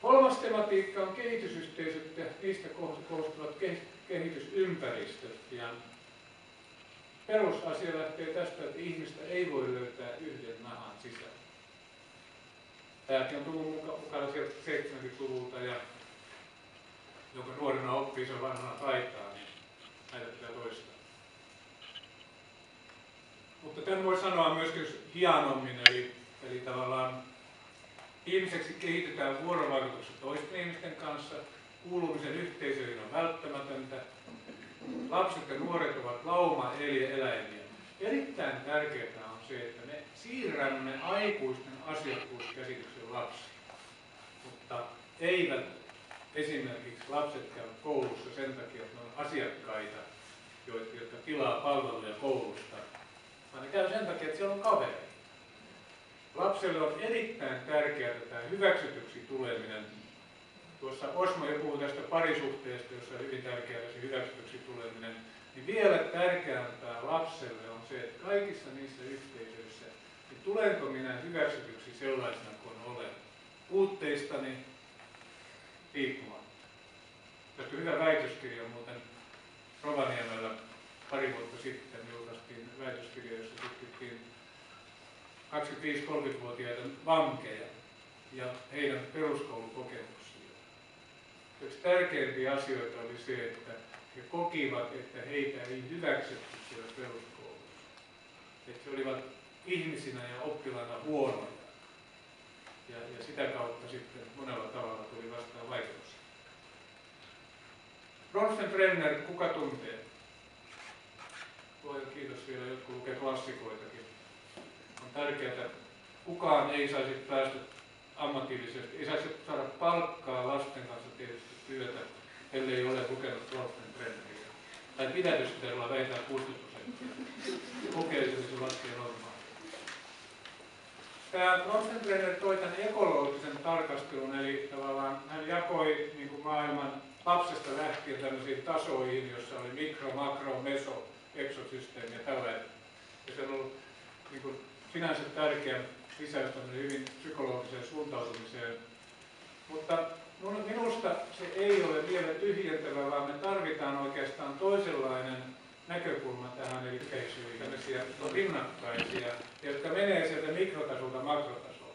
A: Kolmas tematiikka on kehitysyhteisöt ja niistä koostuvat kehitysympäristöt. Ja perusasia lähtee tästä, että ihmistä ei voi löytää yhden nahan sisään. Tämäkin on tullut mukana sieltä 70-luvulta ja joka nuorena oppii sen vanhana taitaa, niin näitä pitää toistaa. Mutta tämän voi sanoa myöskin hienommin, eli tavallaan ihmiseksi kehitetään vuorovaikutukset toisten ihmisten kanssa, kuulumisen yhteisöihin on välttämätöntä, lapset ja nuoret ovat lauma-eläimiä. Erittäin tärkeää on se, että me siirrämme aikuisten asiakkuuskäsityksen lapsiin, mutta eivät esimerkiksi lapset käy koulussa sen takia, että ne on asiakkaita, jotka tilaa palveluja koulusta, vaan ne käy sen takia, että siellä on kavereita. Lapselle on erittäin tärkeää tämä hyväksytyksi tuleminen. Tuossa Osmo jo puhui tästä parisuhteesta, jossa on hyvin tärkeää se hyväksytyksi tuleminen. Niin vielä tärkeämpää lapselle on se, että kaikissa niissä yhteisöissä, niin tulenko minä hyväksytyksi sellaisena kuin olen, puutteistani riippumatta. Tästä on hyvä väitöskirja muuten Rovaniemellä pari vuotta sitten julkaistiin väitöskirja, jossa tutkittiin 25-30-vuotiaita vankeja ja heidän peruskoulukokemuksiaan. Yksi tärkeimpiä asioita oli se, että he kokivat, että heitä ei hyväksytty siellä peruskoulussa. Että he olivat ihmisinä ja oppilaina huonoja. Ja sitä kautta sitten monella tavalla tuli vastaan vaikeuksia. Bronfenbrenner, kuka tuntee? Kiitos vielä, jotkut lukee klassikoitakin. On tärkeää, että kukaan ei saisi päästä ammatillisesti, ei saisi saada palkkaa lasten kanssa tehdystä työtä, ellei ole lukenut Bronfenbrenneriä. Tai pidätyskerralla vähintään 60%. Kokeellisesti se laskee normaali. Tämä Bronfenbrenner toi tämän ekologisen tarkastelun, eli tavallaan hän jakoi niin kuin maailman lapsesta lähtien tämmöisiin tasoihin, jossa oli mikro, makro, meso, eksosysteemi ja tällainen. Ja se on ollut niin kuin sinänsä tärkeä lisäys hyvin psykologiseen suuntautumiseen. Mutta minusta se ei ole vielä tyhjentävä, vaan me tarvitaan oikeastaan toisenlainen näkökulma tähän, eli yhteisöihin, tämmöisiä rinnakkaisia, jotka menee sieltä mikrotasolta makrotasolle.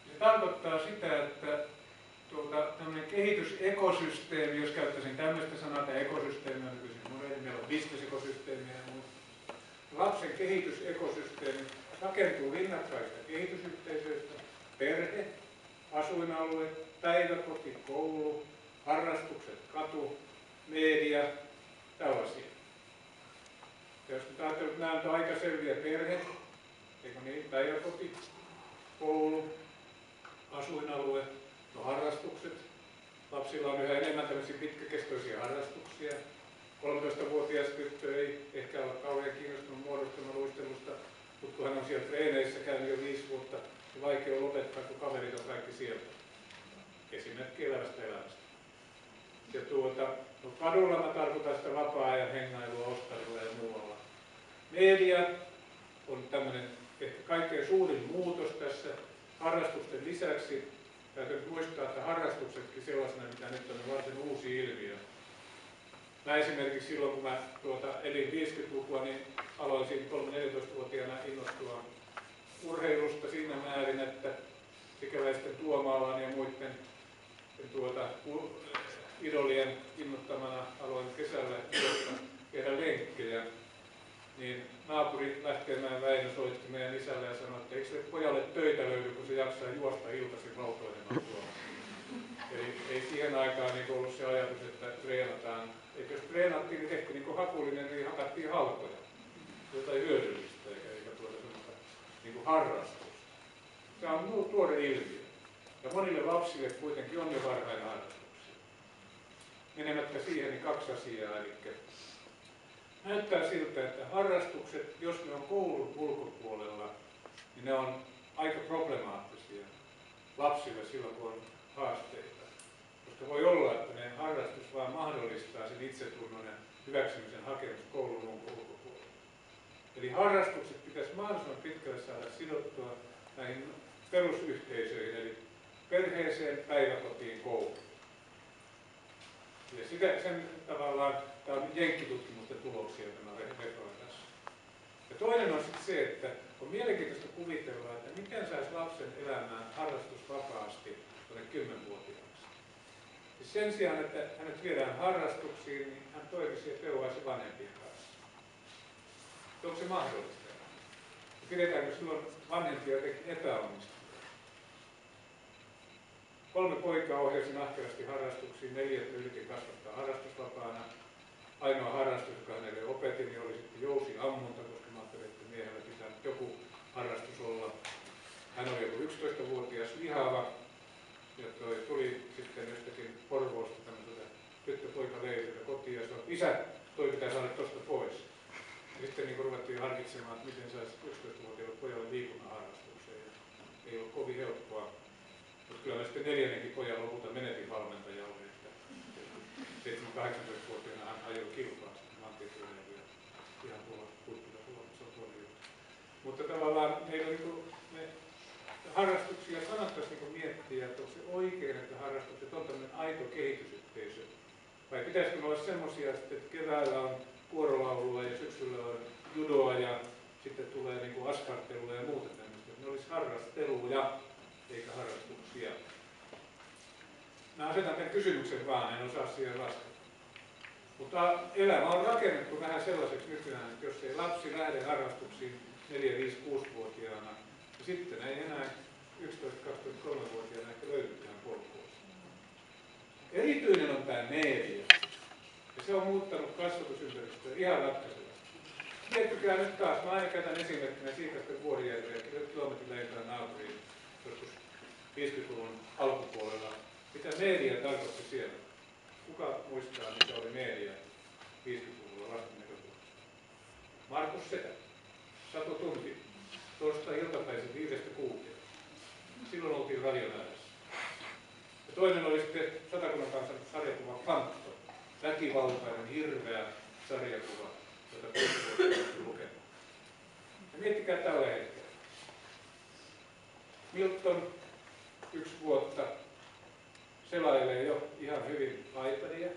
A: Se tarkoittaa sitä, että tämmöinen kehitysekosysteemi, jos käyttäisin tämmöistä sanaa, tämä ekosysteemi on nykyisin moderni, meillä on bisnesekosysteemi ja muuta. Lapsen kehitysekosysteemi rakentuu rinnakkaista kehitysyhteisöistä, perhe, asuinalue, päiväkoti, koulu, harrastukset, katu, media, tällaisia. Ja jos ajattelee, että nämä on aika selviä perhe, eikö niin, päiväkoti, koulu, asuinalue, no harrastukset. Lapsilla on yhä enemmän tämmöisiä pitkäkestoisia harrastuksia. 13-vuotias tyttö ei ehkä ole kauhean kiinnostunut muodostelmaluistelusta, mutta kun hän on siellä treeneissä käynyt jo 5 vuotta, niin vaikea on lopettaa, kun kaverit on kaikki sieltä. Esimerkki elävästä elämästä. Ja no kadulla mä tarkoitan sitä vapaa-ajan hengailua, ostarilla ja muualla. Media on tämmöinen ehkä kaikkein suurin muutos tässä. Harrastusten lisäksi täytyy muistaa, että harrastuksetkin sellaisena, mitä nyt on varsin uusi ilmiö. Mä esimerkiksi silloin, kun mä elin 50-lukua, niin aloisin 3-14-vuotiaana innostua urheilusta siinä määrin, että sikäläisten Tuomaalan ja muiden idolien innottamana aloin kesällä tehdä lenkkejä. Niin naapuri Lähteenmäen Väinö soitti meidän isälle ja sanoi, että eikö se pojalle töitä löydy, kun se jaksaa juosta iltaisin rautoilemaan tuolla. Eli ei siihen aikaan niin ollut se ajatus, että treenataan. Eikä jos treenattiin, niin tehtiin niin hakullinen, niin hakattiin halkoja. Jotain hyödyllistä, eikä semmoista niin harrastusta. Tämä on tuore ilmiö. Ja monille lapsille kuitenkin on jo varhainen harrastuksia. Menemättä siihen, niin 2 asiaa. Eli näyttää siltä, että harrastukset, jos ne on koulun ulkopuolella, niin ne on aika problemaattisia lapsille silloin, kun on haasteita. Koska voi olla, että ne harrastus vaan mahdollistaa sen itsetunnon ja hyväksymisen hakemus koulun ulkopuolella. Eli harrastukset pitäisi mahdollisimman pitkälle saada sidottua näihin perusyhteisöihin, eli perheeseen, päiväkotiin, kouluun. Ja sen tavallaan, tämä on jenkkitutkimusten tuloksia tämä referoin tässä. Ja toinen on sitten se, että on mielenkiintoista kuvitella, että miten saisi lapsen elämään harrastusvapaasti tuonne 10-vuotiaaksi. Siis sen sijaan, että hänet viedään harrastuksiin, niin hän toimisi ja peuaisi vanhempien kanssa. Onko se mahdollista? Ja pidetäänkö silloin vanhempia jotenkin epäonnistuneita? 3 poikaa ohjasin ahkerasti harrastuksiin, 4 yritin kasvattaa harrastusvapaana. Ainoa harrastus, joka hänelle opetin, niin oli sitten jousiammunta, koska mä ajattelin, että miehellä pitää nyt joku harrastus olla. Hän oli joku 11-vuotias lihava, ja tuli sitten jostakin Porvoosta tämmöiseltä tyttö-poika-leiriltä kotiin, ja sanoi, isä, toi pitää saada tuosta pois. Ja sitten niin ruvettiin harkitsemaan, että miten saisi 11-vuotiaalle pojalle liikunnan harrastukseen, ja ei ollut kovin helppoa. Mutta kyllä mä sitten 4. pojan lopulta menetin valmentajalle, että 7-18-vuotiaana hän ajoi kilpaa maantieteellä ihan tuolla huippuilla Suomessa on tuolla juttu. Mutta tavallaan meillä on harrastuksia kannattaisi miettiä, että onko se oikein, että harrastukset on tämmöinen aito kehitysyhteisö. Vai pitäisikö olla semmoisia, että keväällä on kuorolaulua ja syksyllä on judoa ja sitten tulee niin askartelua ja muuta tämmöistä. Ne olisi harrasteluja eikä harrastuksia. Mä asetan tämän kysymyksen vaan, en osaa siihen vastata. Mutta elämä on rakennettu vähän sellaiseksi nykyään, että jos ei lapsi lähde harrastuksiin 4, 5, 6-vuotiaana, niin sitten ei enää 11, 12, 13-vuotiaana ehkä löydy tähän polkuun. Erityinen on tämä media. Ja se on muuttanut kasvatusympäristöä ihan ratkaisevasti. Miettikää nyt taas, mä aina käytän esimerkkinä siitä, että Vuorijärveä kilometrin lentää naapuriin joskus 50-luvun alkupuolella. Mitä media tarkoitti siellä? Kuka muistaa, mikä oli media 50-luvulla lasten näkökulmasta? Markus Setä, Satu Tunti, torstai-iltapäisin 5–6. Silloin oltiin radion ääressä. Ja toinen oli sitten Satakunnan kansan sarjakuva Pantto. Väkivaltainen, hirveä sarjakuva, jota kuitenkin lukemaan. Ja miettikää tällä hetkellä. Milton 1 vuotta selailee jo ihan hyvin iPadia,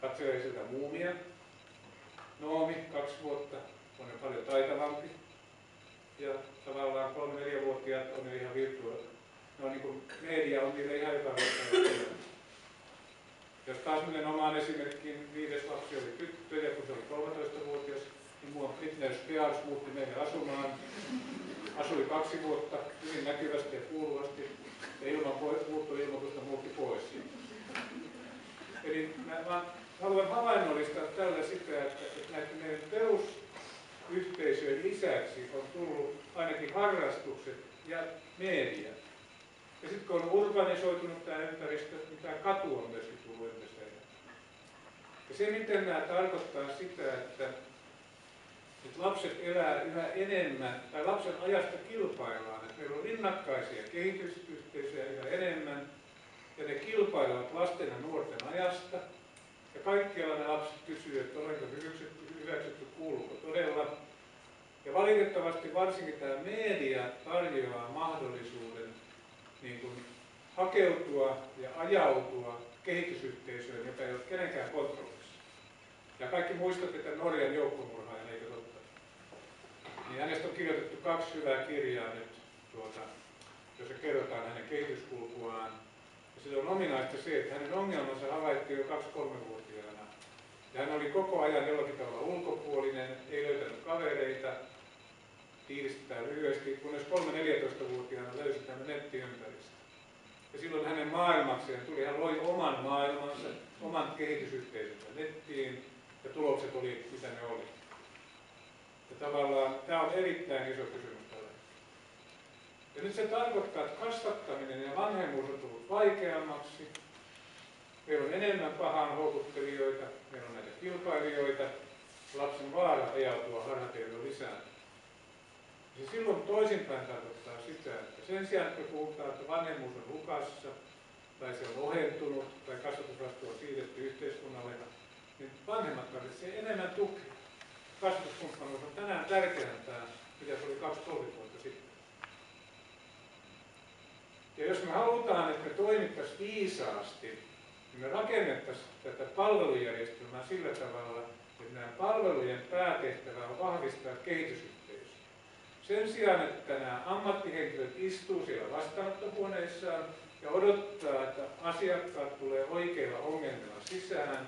A: katselee sitä Muumia. Noomi 2 vuotta on jo paljon taitavampi. Ja tavallaan 3–4-vuotiaat on jo ihan virtuaalisia. No niin kuin media on niille ihan epävirtuaalisia. Jos taas menen omaan esimerkkiin, 5. lapsi oli tyttö ja kun se oli 13-vuotias, niin mua Britney Spears muutti meille asumaan. Asui 2 vuotta hyvin näkyvästi ja kuuluvasti ja ilman muuttoilmoitusta muutti pois. Eli mä haluan havainnollistaa tällä sitä, että näiden meidän perusyhteisöjen lisäksi on tullut ainakin harrastukset ja media. Ja sitten kun on urbanisoitunut tämä ympäristö, niin tämä katu on myöskin tullut entistä enemmän. Ja se, miten nämä tarkoittaa sitä, että lapset elää yhä enemmän, tai lapsen ajasta kilpaillaan, että meillä on rinnakkaisia kehitysyhteisöjä yhä enemmän, ja ne kilpailevat lasten ja nuorten ajasta, ja kaikkialla ne lapset kysyvät, että olenko hyväksytty, kuuluuko todella. Ja valitettavasti varsinkin tämä media tarjoaa mahdollisuuden niin kuin hakeutua ja ajautua kehitysyhteisöön, joka ei ole kenenkään kontrollissa. Ja kaikki muistatte, että Norjan joukkomurhaajan, eikö totta? Niin hänestä on kirjoitettu 2 hyvää kirjaa nyt, jossa kerrotaan hänen kehityskulkuaan. Ja sillä on ominaista se, että hänen ongelmansa havaittiin jo 2–3-vuotiaana. Ja hän oli koko ajan jollakin tavalla ulkopuolinen, ei löytänyt kavereita, tiivistetään lyhyesti, kunnes 3–14-vuotiaana löysi tämän nettiympäristön. Ja silloin hänen maailmakseen tuli, hän loi oman maailmansa, oman kehitysyhteisönsä nettiin, ja tulokset oli, mitä ne oli. Ja tavallaan tämä on erittäin iso kysymys tällä. Ja nyt se tarkoittaa, että kasvattaminen ja vaikeammaksi, meillä on enemmän pahan houkuttelijoita, meillä on näitä kilpailijoita, lapsen vaara ajautua harhateille on lisääntynyt. Ja silloin toisinpäin tarkoittaa sitä, että sen sijaan, että puhutaan, että vanhemmuus on hukassa, tai se on ohentunut, tai kasvatusvastuu on siirretty yhteiskunnalle, niin vanhemmat tarvitsevat enemmän tukea. Kasvatuskumppanuus on tänään tärkeämpää, mitä se oli 2-3 vuotta sitten. Ja jos me halutaan, että me toimittaisiin viisaasti, niin me rakennettaisiin tätä palvelujärjestelmää sillä tavalla, että nämä palvelujen päätehtävä on vahvistaa kehitysyhteisöä. Sen sijaan, että nämä ammattihenkilöt istuu siellä vastaanottohuoneissaan ja odottaa, että asiakkaat tulee oikeilla ongelmilla sisään,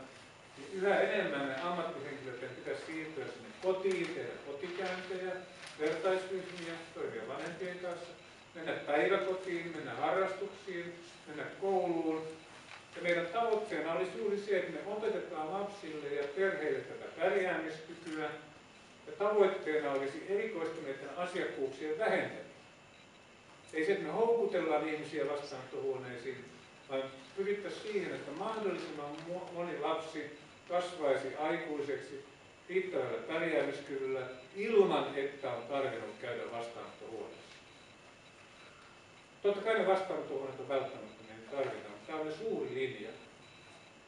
A: niin yhä enemmän ne ammattihenkilöiden pitäisi siirtyä sinne kotiin, tehdä kotikäyntejä, vertaisryhmiä, toimia vanhempien kanssa, mennä päiväkotiin, mennä harrastuksiin, mennä kouluun. Ja meidän tavoitteena olisi juuri se, että me opetetaan lapsille ja perheille tätä pärjäämiskykyä. Ja tavoitteena olisi erikoistuneiden asiakkuuksien vähentäminen. Ei se, että me houkutellaan ihmisiä vastaanottohuoneisiin, vaan pyrittäisiin siihen, että mahdollisimman moni lapsi kasvaisi aikuiseksi riittävällä pärjäämiskyvyllä ilman, että on tarvinnut käydä vastaanottohuoneessa. Totta kai ne vastaanottohuoneet on välttämättömiä, niin tarvitaan, mutta tämä on suuri linja.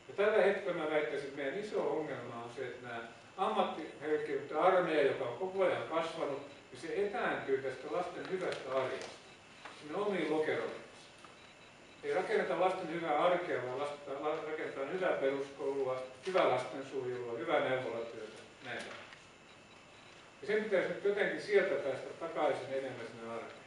A: Ja tällä hetkellä mä väittäisin, että meidän iso ongelma on se, että nämä ammattihenkilöiden armeija, joka on koko ajan kasvanut, niin se etääntyy tästä lasten hyvästä arjesta, sinne omiin lokeroihinsa. Ei rakenneta lasten hyvää arkea, vaan rakennetaan hyvää peruskoulua, hyvää lastensuojelua, hyvää neuvolatyötä, näin. Ja sen pitäisi nyt jotenkin sieltä päästä takaisin enemmän sinne arkeen.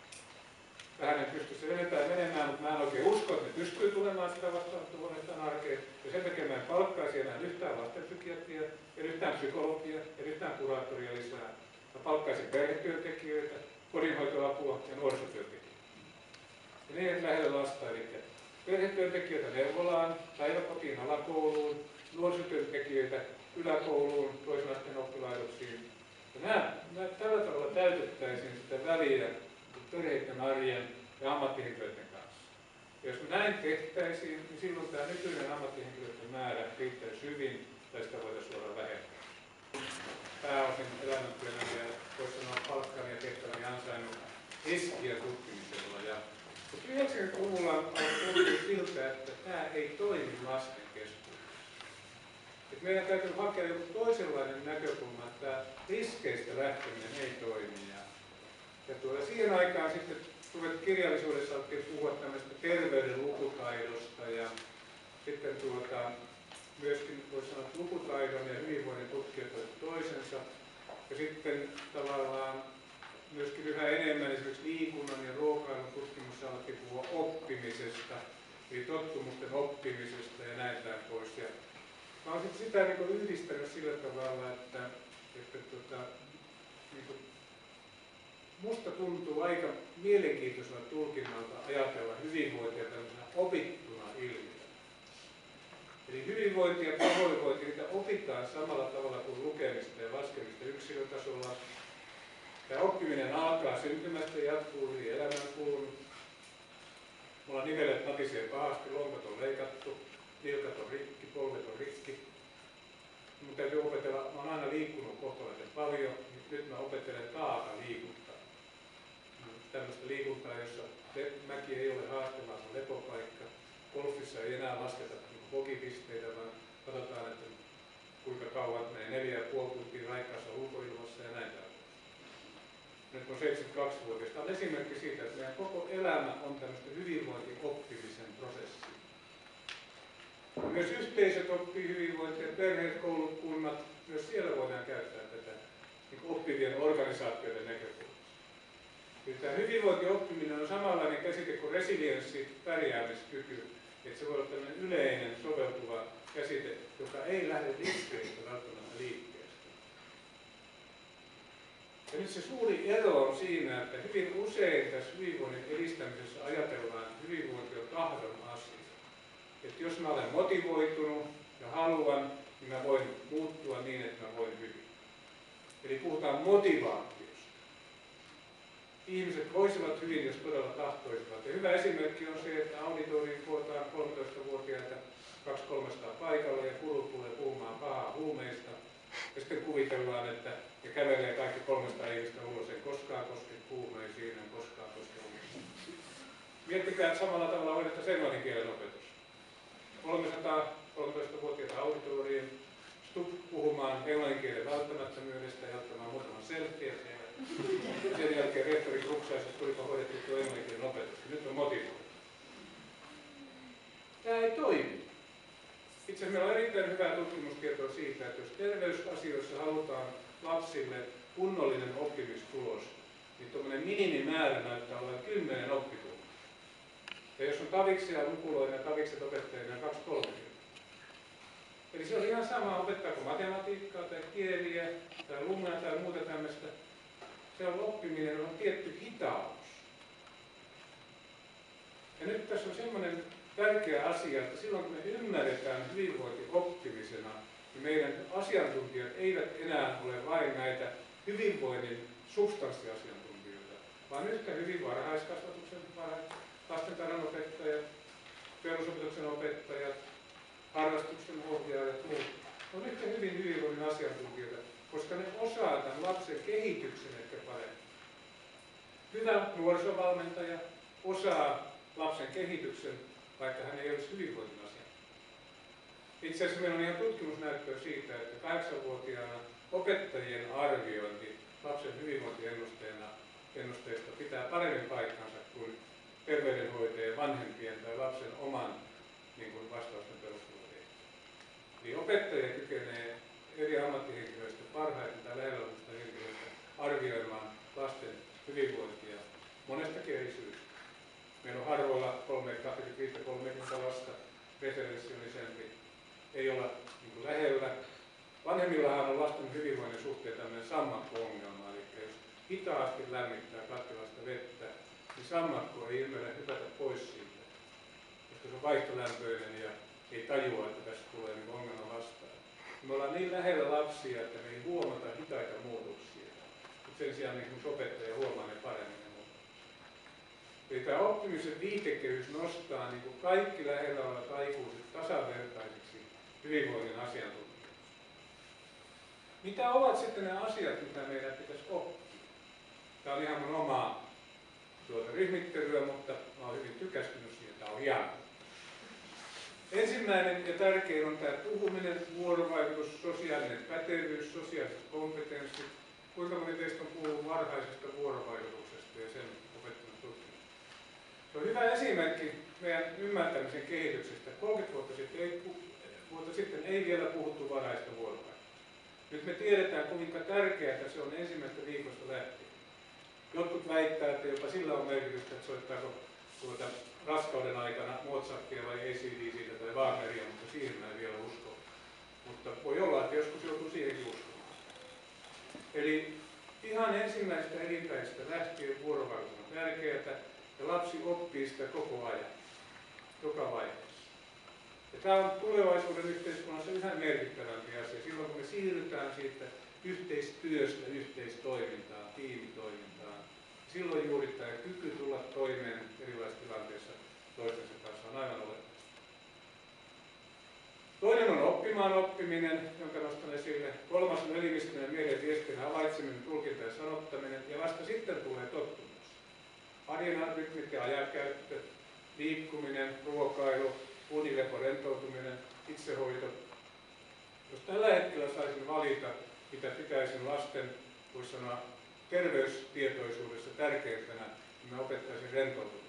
A: Vähän en pysty se menemään, mutta mä en oikein usko, että ne pystyy tulemaan sitä vastaanottohuoneestaan arkeen. Ja sen takia mä en palkkaisi enää yhtään lastenpsykiatria, ja yhtään psykologia, ja yhtään kuraattoria lisää. Mä palkkaisin perhetyöntekijöitä, kodinhoitoapua ja nuorisotyöntekijöitä. Ja niin lähellä lasta, eli perhetyöntekijöitä neuvolaan, päiväkotiin, alakouluun, nuorisotyöntekijöitä yläkouluun, toisen asteen oppilaitoksiin. Ja tällä tavalla täytettäisiin sitä väliä perheiden arjen ja ammattihenkilöiden kanssa. Ja jos me näin tehtäisiin, niin silloin tämä nykyinen ammattihenkilöiden määrä riittäisi hyvin, tai sitä voitaisiin suoraan vähentää. Pääosin elämäntyönä ja voisi sanoa palkkani ja tehtäväni ansainnut eskiä tutkimisella. Ja 90-luvulla on tullut siltä, että tämä ei toimi lasten keskuudessa. Meidän täytyy hakea joku toisenlainen näkökulma, että riskeistä lähteminen ei toimi. Ja siihen aikaan sitten kirjallisuudessa alettiin puhua tämmöistä terveyden lukutaidosta ja sitten myöskin voisi sanoa, että lukutaidon ja hyvinvoinnin tutkijat toisensa. Ja sitten tavallaan myöskin yhä enemmän esimerkiksi liikunnan ja ruokailun tutkimuksessa alettiin puhua oppimisesta, eli tottumusten oppimisesta ja näin päin pois. Ja mä olen sitä yhdistänyt sillä tavalla, että musta tuntuu aika mielenkiintoisella tulkinnalta ajatella hyvinvointia tämmöisenä opittuna ilmiönä. Eli hyvinvointi ja pahoinvointi, niitä opitaan samalla tavalla kuin lukemista ja laskemista yksilötasolla. Tämä oppiminen alkaa syntymästä ja jatkuu yli elämän kulun. Mulla nivelet natisee pahasti, lonkat on leikattu, nilkat on rikki, polvet on rikki. Mun täytyy opetella, mä oon aina liikkunut kohtalaisen paljon, nyt mä opettelen taakaliikuntaa. Tällaista liikuntaa, jossa mäki ei ole haastavaa, vaan lepopaikka. Golfissa ei enää lasketa hokipisteitä, vaan katsotaan, että kuinka kauan menee 4,5 tuntia raikkaassa ulkoilmassa ja näin tällaista. Nyt on 72-vuotias. Tämä on esimerkki siitä, että meidän koko elämä on tämmöistä hyvinvointioppimisen prosessia. Myös yhteisöt oppii hyvinvointia, perheet, koulut, kunnat, myös siellä voidaan käyttää tätä niin oppivien organisaatioiden näkökulmasta. Tämä hyvinvointioppiminen on samanlainen käsite kuin resilienssi, pärjäämiskyky, että se voi olla tämmöinen yleinen, soveltuva käsite, joka ei lähde riskeistä välttämättä liikkeestä. Ja nyt se suuri ero on siinä, että hyvin usein tässä hyvinvoinnin edistämisessä ajatellaan, että hyvinvointi on tahdon asia. Että jos mä olen motivoitunut ja haluan, niin mä voin muuttua niin, että mä voin hyvin. Eli puhutaan motivaatiosta. ihmiset voisivat hyvin, jos todella tahtoisivat. Ja hyvä esimerkki on se, että auditoriin kootaan 13-vuotiaita 200-300 paikalle ja kurut tulee puhumaan pahaa huumeista. Ja sitten kuvitellaan, että ja kävelee kaikki 300 ihmistä ulos, en koskaan koske huumeisiin, en koskaan koske huumeisiin. Miettikää, että samalla tavalla hoidettaisiin englannin kielen opetus. 300 13-vuotiaita auditoriin, puhumaan englannin kielen välttämättömyydestä ja ottamaan muutaman selfie. Sen jälkeen rehtori krupsaisi, että tulipa hoidettu tuo englannin kielen opetus. Nyt on motivoitu. Tämä ei toimi. Itse asiassa meillä on erittäin hyvää tutkimustietoa siitä, että jos terveysasioissa halutaan lapsille kunnollinen oppimistulos, niin tuommoinen minimimäärä näyttää olevan 10 oppituntia. Ja jos on taviksia lukuloina ja tavikset opettajina 2-3. Eli se on ihan sama, opettaako matematiikkaa tai kieliä tai lungaa tai muuta tämmöistä. Se on oppiminen, on tietty hitaus. Ja nyt tässä on semmoinen tärkeä asia, että silloin kun me ymmärretään hyvinvointi oppimisena, niin meidän asiantuntijat eivät enää ole vain näitä hyvinvoinnin substanssiasiantuntijoita, vaan yhtä hyvin varhaiskasvatuksen lastentarhanopettajat, perusopetuksen opettajat, harrastuksen ohjaajat, muut. On yhtä hyvin hyvinvoinnin asiantuntijoita, koska ne osaa tämän lapsen kehityksen ehkä paremmin. Hyvä nuorisovalmentaja osaa lapsen kehityksen, vaikka hän ei olisi hyvinvoinnin asiantuntija. Itse asiassa meillä on ihan tutkimusnäyttöä siitä, että 8-vuotiaana opettajien arviointi lapsen hyvinvointiennusteesta pitää paremmin paikkansa kuin terveydenhoitajien, vanhempien tai lapsen oman vastausten perusteella. Eli opettaja kykenee eri ammattihenkilöistä parhaiten tai lähellä olevista henkilöistä arvioimaan lasten hyvinvointia monestakin eri syystä. Meillä on harvoilla 25-30 lasta, referenssi on isempi, ei olla lähellä. Vanhemmillahan on lasten hyvinvoinnin suhteen tämmöinen sammakko-ongelma, eli jos hitaasti lämmittää kattilasta vettä, niin sammakko ei ymmärrä hypätä pois siitä, koska se on vaihtolämpöinen ja ei tajua, että tässä tulee ongelma vastaan. Me ollaan niin lähellä lapsia, että me ei huomata hitaita muutoksia, mutta sen sijaan niin opettaja huomaa ne paremmin. Eli tämä oppimisen viitekehys nostaa niin kuin kaikki lähellä olevat aikuiset tasavertaisiksi hyvinvoinnin asiantuntijoiksi. Mitä ovat sitten ne asiat, mitä meidän pitäisi oppia? Tämä on ihan mun omaa ryhmittelyä, mutta mä olen hyvin tykästynyt siihen, tämä on hieno. Ensimmäinen ja tärkein on tämä puhuminen, vuorovaikutus, sosiaalinen pätevyys, sosiaaliset kompetenssit. Kuinka moni teistä on puhunut varhaisesta vuorovaikutuksesta ja sen opettamista tutkimusta? Se on hyvä esimerkki meidän ymmärtämisen kehityksestä. 30 vuotta sitten ei vielä puhuttu varhaisesta vuorovaikutuksesta. Nyt me tiedetään, kuinka tärkeää se on ensimmäistä viikosta lähtien. Jotkut väittää, että jopa sillä on merkitystä, että soittaako raskauden aikana Mozartia vai AC/DC:tä tai Wagneria, mutta siihen mä en vielä usko. Mutta voi olla, että joskus joutuu siihenkin uskomaan. Eli ihan ensimmäisestä elinpäivästä lähtien vuorovaikutus on tärkeää ja lapsi oppii sitä koko ajan, joka vaiheessa. Ja tämä on tulevaisuuden yhteiskunnassa yhä merkittävämpi asia. Silloin kun me siirrytään siitä yhteistyöstä yhteistoimintaan, tiimitoimintaan, silloin juuri tämä kyky tulla toimeen erilaisissa tilanteissa toistensa kanssa on aivan olennaista. Toinen on oppimaan oppiminen, jonka nostan esille. Kolmas on elimistön ja mielen viestin havaitseminen, tulkinta ja sanottaminen. Ja vasta sitten tulee tottumus. Arjen rytmit ja ajankäyttö, liikkuminen, ruokailu, unilepo, rentoutuminen, itsehoito. Jos tällä hetkellä saisin valita, mitä pitäisin lasten, voisi sanoa, terveystietoisuudessa tärkeimpänä, niin mä opettaisin rentoutumista.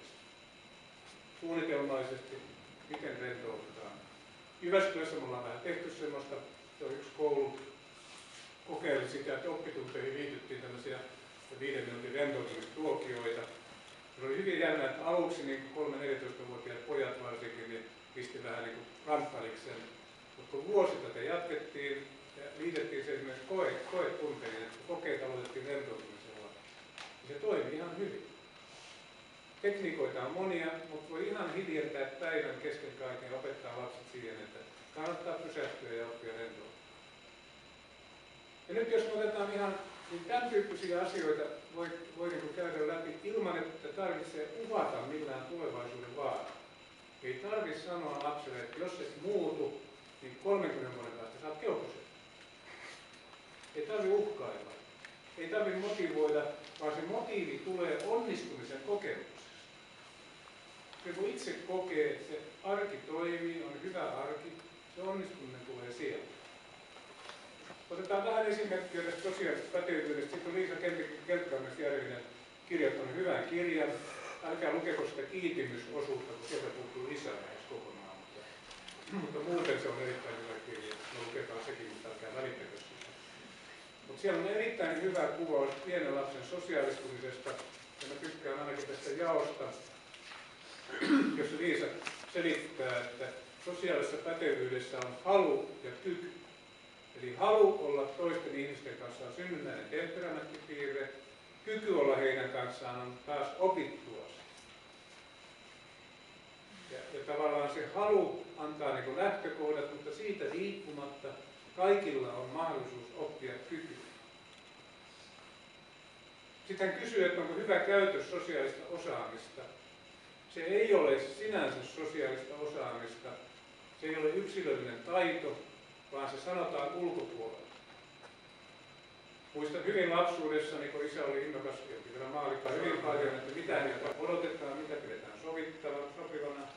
A: Suunnitelmaisesti, miten rentoutetaan. Jyväskylässä me ollaan vähän tehty semmoista, se on yksi koulu, kokeili sitä, että oppitunteihin liityttiin tämmöisiä 5 minuutin rentoutumistuokioita. Se oli hyvin jännä, että aluksi niin 3-14-vuotiaat pojat varsinkin niin pisti vähän niin kuin ranttariksen. Mutta kun vuosi tätä jatkettiin ja liitettiin se esimerkiksi koetunteihin, että kokeet aloitettiin rentoutumisella, niin se toimi ihan hyvin. Tekniikoita on monia, mutta voi ihan hiljentää päivän kesken kaiken ja opettaa lapset siihen, että kannattaa pysähtyä ja oppia rentoutua. Ja nyt jos me otetaan ihan Niin tämän tyyppisiä asioita voi niin kuin käydä läpi ilman, että tarvitsee uhata millään tulevaisuuden vaaralla. Ei tarvitse sanoa lapselle, että jos et muutu, niin 30 vuoden päästä saat keuhkosen. Ei tarvitse uhkailla. Ei tarvitse motivoida, vaan se motiivi tulee onnistumisen kokemuksesta. Se kun itse kokee, että se arki toimii, on hyvä arki, se onnistuminen tulee sieltä. Otetaan vähän esimerkkiä tästä sosiaalisesta pätevyydestä. Sitten on Liisa Keltkangas-Järvinen kirjoittanut hyvän kirjan. Älkää lukeko sitä kiitymysosuutta, kun sieltä puuttuu lisää lähes kokonaan. Mutta muuten se on erittäin hyvä kirja. No lukekaa sekin, mutta älkää välittäkö sitä. Mutta siellä on erittäin hyvä kuvaus pienen lapsen sosiaalistumisesta. Ja mä tykkään ainakin tästä jaosta, jossa Liisa selittää, että sosiaalisessa pätevyydessä on halu ja kyky. Eli halu olla toisten ihmisten kanssa on synnynnäinen temperamenttipiirre, kyky olla heidän kanssaan on taas opittua. Ja tavallaan se halu antaa niin kuin lähtökohdat, mutta siitä riippumatta kaikilla on mahdollisuus oppia kykyä. Sitten hän kysyy, että onko hyvä käytös sosiaalista osaamista. Se ei ole sinänsä sosiaalista osaamista, se ei ole yksilöllinen taito, vaan se sanotaan ulkopuolella. Muistan hyvin lapsuudessani, kun isä oli innokas jonkin verran maalikkaa hyvin paljon, että mitä niitä odotetaan, mitä pidetään sopivana.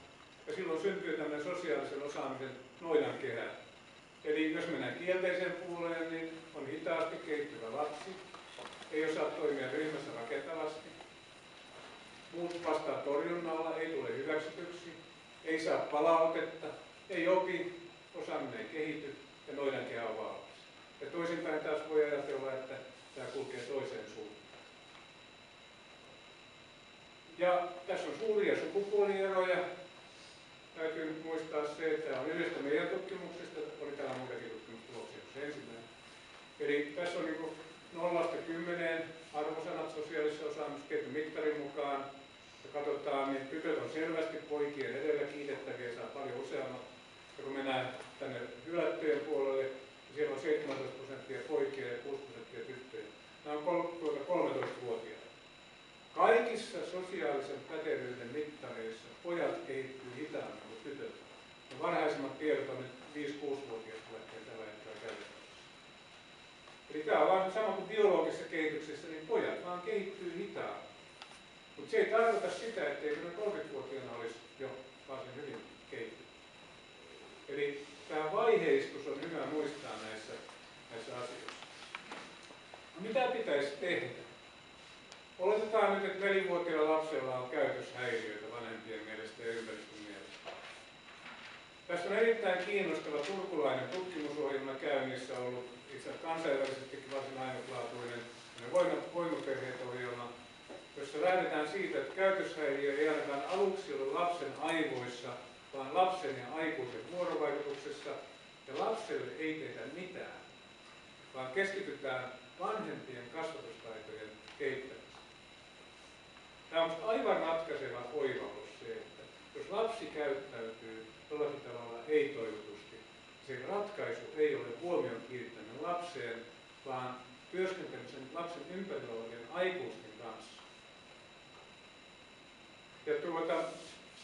A: Ja silloin syntyy tämmöinen sosiaalisen osaamisen noidankehä. Eli jos mennään kielteiseen puoleen, niin on hitaasti kehittyvä lapsi, ei osaa toimia ryhmässä rakentavasti. Muut vastaa torjunnalla, ei tule hyväksytyksi, ei saa palautetta, ei opi, osaaminen ei kehity ja noidankehä on valmis. Ja toisinpäin taas voi ajatella, että tämä kulkee toiseen suuntaan. Ja tässä on suuria sukupuolieroja. Täytyy nyt muistaa se, että tämä on yhdestä meidän tutkimuksesta, oli täällä muitakin tutkimustuloksia kuin se ensimmäinen. Eli tässä on niin 0–10 arvosanat sosiaalisessa osaamisketjun mittarin mukaan. Ja katsotaan, niin tytöt on selvästi poikien edellä kiitettäviä ja saa paljon useammat. Ja kun mennään tänne hylättyjen puolelle, niin siellä on 17% poikia ja 6% tyttöjä. Nämä on 13-vuotiaita. Kaikissa sosiaalisen pätevyyden mittareissa pojat kehittyy hitaammin kuin tytöt. Ja varhaisemmat tiedot on nyt 5–6-vuotiaista lähtien tällä hetkellä käytettävissä. Eli tämä on vaan sama kuin biologisessa kehityksessä, niin pojat vaan kehittyy hitaammin. Mutta se ei tarkoita sitä, etteikö ne 30-vuotiaana olisi jo varsin hyvin kehittynyt. Eli tämä vaiheistus on hyvä muistaa näissä asioissa. No, mitä pitäisi tehdä? Oletetaan nyt, että 4-vuotiaalla lapsella on käytöshäiriöitä vanhempien mielestä ja ympäristön mielestä. Tässä on erittäin kiinnostava turkulainen tutkimusohjelma käynnissä ollut, itse asiassa kansainvälisestikin varsin ainutlaatuinen voimaperheet-ohjelma, jossa lähdetään siitä, että käytöshäiriö ei ainakaan aluksi ole lapsen aivoissa, vaan lapsen ja aikuisen vuorovaikutuksessa, ja lapselle ei tehdä mitään, vaan keskitytään vanhempien kasvatustaitojen kehittämiseen. Tämä on aivan ratkaiseva oivallus se, että jos lapsi käyttäytyy jollakin tavalla ei-toivotusti, se ratkaisu ei ole huomion kiinnittäminen lapseen, vaan työskentelemisen lapsen ympärillä olevien aikuisten kanssa. Ja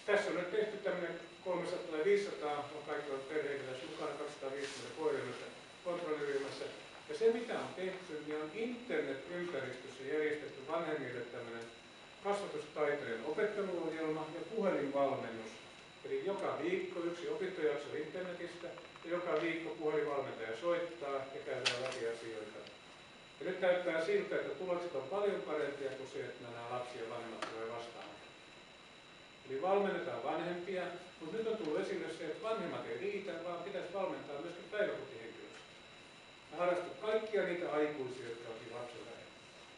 A: tässä on nyt tehty tämmöinen 300–500, on kaikilla perheillä mukana 250 koiriryhmässä, kontrolliryhmässä. Ja se mitä on tehty, niin on internet-ympäristössä järjestetty vanhemmille tämmöinen kasvatustaitojen opetteluohjelma ja puhelinvalmennus. Eli joka viikko yksi opintojakso internetistä ja joka viikko puhelinvalmentaja soittaa ja käydään läpi asioita. Ja nyt näyttää siltä, että tulokset on paljon parempia kuin se, että nämä lapsia ja vanhemmat tulee vastaan. Eli valmennetaan vanhempia, mutta nyt on tullut esille se, että vanhemmat ei riitä, vaan pitäisi valmentaa myöskin päiväkotihenkilöstöä. Ja harrastaa kaikkia niitä aikuisia, jotka on lapsen lähellä.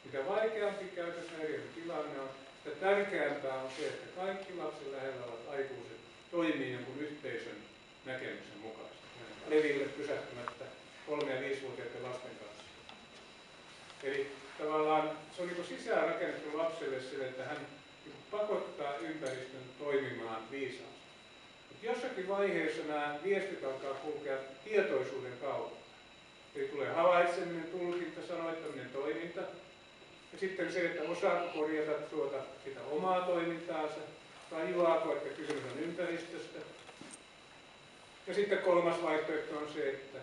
A: Mitä vaikeampi käytöshäiriön tilanne on, sitä tärkeämpää on se, että kaikki lapsen lähellä olevat aikuiset toimii jonkun yhteisön näkemyksen mukaisesti. Leville pysähtymättä 3- ja 5-vuotiaiden lasten kanssa. Eli tavallaan se on niin sisään rakennettu lapselle sille, että hän pakottaa ympäristön toimimaan viisaasti. Mutta jossakin vaiheessa nämä viestit alkaa kulkea tietoisuuden kautta. Eli tulee havaitseminen, tulkinta, sanoittaminen, toiminta. Ja sitten se, että osaako korjata sitä omaa toimintaansa, tajuaako, että kysymys on ympäristöstä. Ja sitten kolmas vaihtoehto on se, että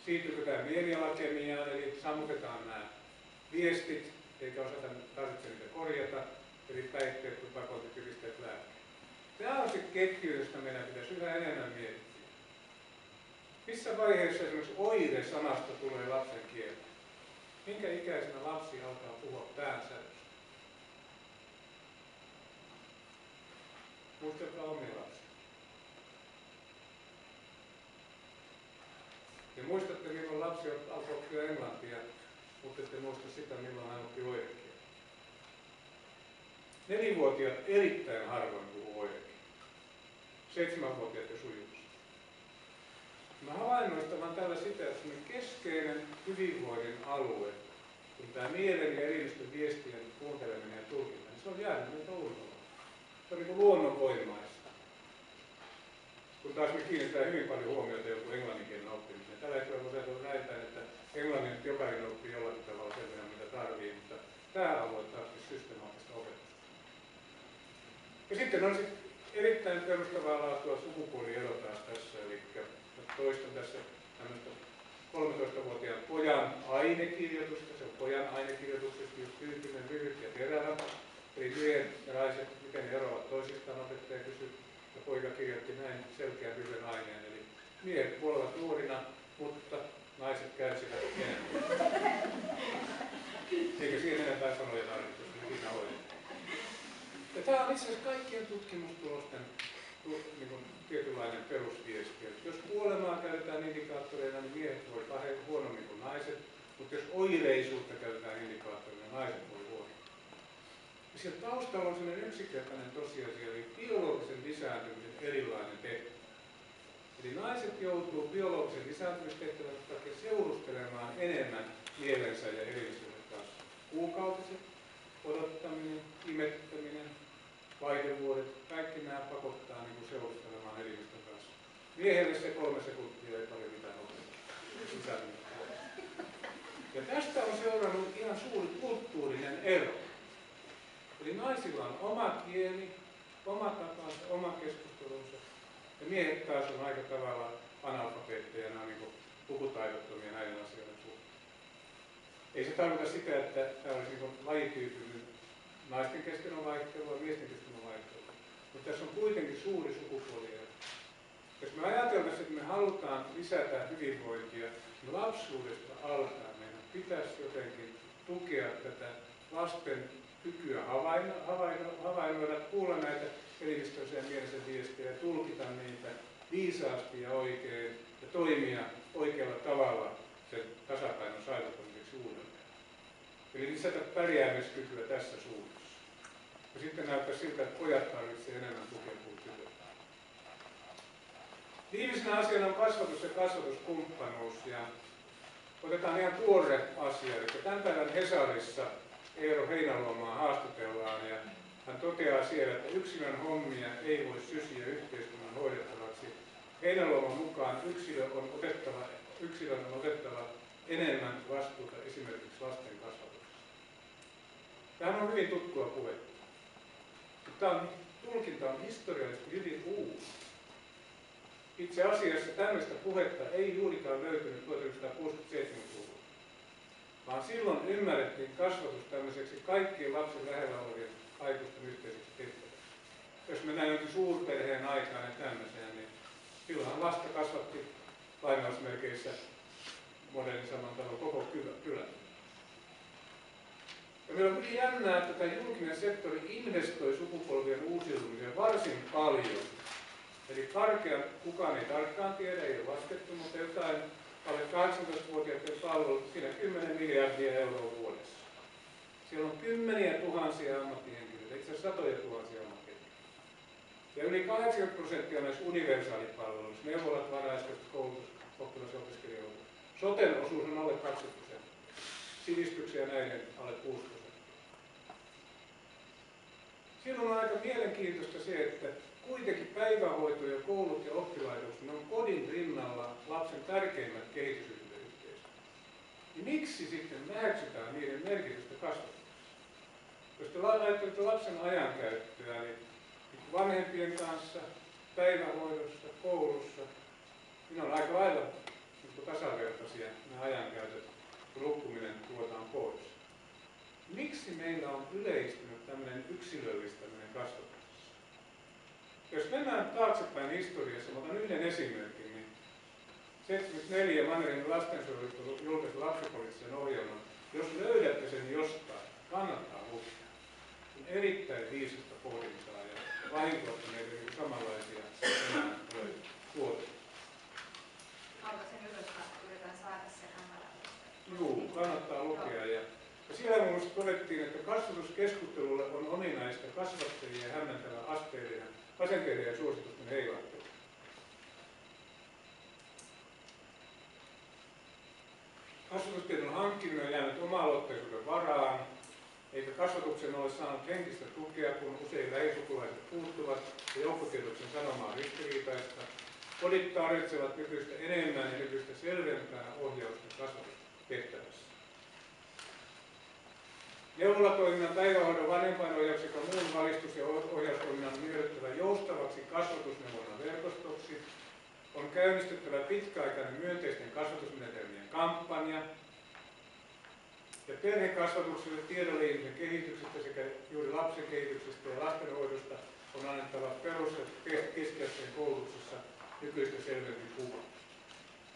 A: siirtyykö tämä mielialakemiaan, eli sammutetaan nämä viestit, eikä tarvitse niitä korjata, eli päihteet, tupakointi, tykisteet, lääkkeet. Tämä on se ketju, josta meidän pitäisi yhä enemmän miettiä. Missä vaiheessa esimerkiksi oire-sanasta tulee lapsen kieltä? Minkä ikäisenä lapsi alkaa puhua päänsärystä? Muistakaa omia lapsia. Ja muistatte, milloin lapsi alkoi oppia englantia, mutta ette muista sitä, milloin hän oppi oirekieltä. 4-vuotiaat erittäin harvoin puhuu oirekieltä. 7-vuotiaat jo sujuvasti. Mä havainnoistan vaan tällä sitä, että keskeinen hyvinvoinnin alue, kun tämä mielen ja elimistön viestien kuunteleminen ja tulkinta, niin se on jäänyt meiltä ulkoa. Se on niin kuin luonnonvoimaista. Kun taas me kiinnitetään hyvin paljon huomiota joku englanninkielen oppimiseen. Tällä hetkellä voi ajatella näin, että englannin jokainen oppii jollakin tavalla sen verran, mitä tarvii, mutta tämä alue taas systemaattista opetusta. Ja sitten on erittäin perustavaa laatua sukupuoliero taas tässä, eli toistan tässä tämmöistä 13-vuotiaan pojan ainekirjoitusta. Se on pojan ainekirjoituksesta just tyypillinen, lyhyt ja terävä. Eli miehet ja naiset, miten ne eroavat toisistaan, opettaja kysyi. Ja poika kirjoitti näin selkeän lyhyen aineen. Eli miehet kuolevat nuorina, mutta naiset kärsivät enemmän. Eikä siihen enempää sanoja tarvitse, jos siinä oli. Ja tämä on itse asiassa kaikkien tutkimustulosten niin tietynlainen perusviesti. Jos kuolemaa käytetään indikaattoreina, niin miehet voi huonommin kuin naiset, mutta jos oireisuutta käytetään indikaattoreina, niin naiset voi huonommin. Ja siellä taustalla on sellainen yksinkertainen tosiasia, eli biologisen lisääntymisen erilainen tehtävä. Eli naiset joutuu biologisen lisääntymistehtävän takia seurustelemaan enemmän mielensä ja elimistön kanssa. Kuukautiset, odottaminen, imettäminen, vaihdevuodet, kaikki nämä pakottaa niin kuin seurustelemaan elimistön kanssa. Miehelle se 3 sekuntia ei paljon mitään opettaa. Ja tästä on seurannut ihan suuri kulttuurinen ero. Eli naisilla on oma kieli, oma tapansa, oma keskustelunsa. Ja miehet taas on aika tavalla analfabeetteja, nämä on niin lukutaidottomia näiden asioiden suhteen. Ei se tarkoita sitä, että tämä olisi niin lajityypillinen. Naisten kesken on vaihtelua, miesten kesken on vaihtelua. Mutta tässä on kuitenkin suuri sukupuoliero. Jos me ajateltaisiin, että me halutaan lisätä hyvinvointia, niin lapsuudesta alkaen meidän pitäisi jotenkin tukea tätä lasten kykyä havainnoida, kuulla näitä elimistöisiä ja mielisen viestejä ja tulkita niitä viisaasti ja oikein ja toimia oikealla tavalla sen tasapainon saavuttamiseksi uudelleen. Eli lisätä pärjäämiskykyä tässä suunnassa. Ja sitten näyttää siltä, että pojat tarvitsevat enemmän tukea kuin tytöt. Viimeisenä asiana on kasvatus ja kasvatuskumppanuus. Ja otetaan ihan tuore asia. Eli tämän päivän Hesarissa Eero Heinäluomaa haastatellaan ja hän toteaa siellä, että yksilön hommia ei voi sysiä yhteiskunnan hoidettavaksi. Heinäluoman mukaan yksilön on otettava enemmän vastuuta esimerkiksi lasten kasvatuksesta. Tämä on hyvin tuttua puhetta. Tämä tulkinta on historiallisesti hyvin uusi. Itse asiassa tämmöistä puhetta ei juurikaan löytynyt 1960-70-luvulla, vaan silloin ymmärrettiin kasvatus tämmöiseksi kaikkien lapsen lähellä olevien aikuisten yhteiseksi tehtäväksi. Jos mennään jonkin suurperheen aikaan ja tämmöiseen, niin silloinhan lasta kasvatti lainausmerkeissä modernin saman talon koko kylän. Ja meillä on hyvin jännää, että tämä julkinen sektori investoi sukupolvien uusiutumiseen varsin paljon. Eli karkean kukaan ei tarkkaan tiedä, ei ole laskettu, mutta jotain alle 18-vuotiaiden palvelut, siinä 10 miljardia euroa vuodessa. Siellä on kymmeniä tuhansia ammattihenkilöitä, itse asiassa satoja tuhansia ammattihenkilöitä. Ja yli 80% näissä universaalipalveluissa, neuvolat, varhaiskasvatus, koulutus, oppilas- ja opiskelijoita. Soten osuus on alle 20%. Sivistyksiä näiden alle 6%. Silloin on aika mielenkiintoista se, että kuitenkin päivähoito ja koulut ja oppilaitokset on kodin rinnalla lapsen tärkeimmät kehitysyhteydet. niin miksi sitten väheksytään niiden merkitystä kasvatuksessa? Jos te ajattelette lapsen ajankäyttöä, niin vanhempien kanssa, päivähoidossa, koulussa, niin on aika lailla tasavertaisia nämä ajankäytöt, kun nukkuminen tuotaan pois. Miksi meillä on yleistynyt tämmöinen yksilöllistäminen kasvatuksessa? Jos mennään taaksepäin historiassa, otan yhden esimerkin, niin 74 Mannerheimin lastensuojeluliitto julkaisi lapsipoliittisen ohjelman. Jos löydätte sen jostain, kannattaa lukea. On erittäin viisasta pohdintaa ja vahinko, että meillä ei samanlaisia enää ole tuotettu.
B: Onko sen ylös, yritän saada sen
A: Joo, kannattaa lukea. Ja siellä muun muassa todettiin, että kasvatuskeskustelulle on ominaista kasvattajien hämmentävä asenteiden ja suositusten heilahtelu. Kasvatustiedon hankkiminen on jäänyt oma-aloitteisuuden varaan, eikä kasvatuksen ole saanut henkistä tukea, kun usein lähisukulaiset puuttuvat ja joukkotiedotuksen sanoma on ristiriitaista. Kodit tarvitsevat nykyistä enemmän ja nykyistä selvempää ohjausta kasvatustehtävässä. Neuvolatoiminnan, päivähoidon, vanhempainohjauksen sekä muun valistus- ja ohjaustoiminnan myönnettävä joustavaksi kasvatusneuvonnan verkostoksi. On käynnistettävä pitkäaikainen myönteisten kasvatusmenetelmien kampanja. Ja perhekasvatukselle, tiedolle ihmisen kehityksestä sekä juuri lapsen kehityksestä ja lastenhoidosta on annettava perus- ja keskiasteen koulutuksessa nykyistä selvempi kuva.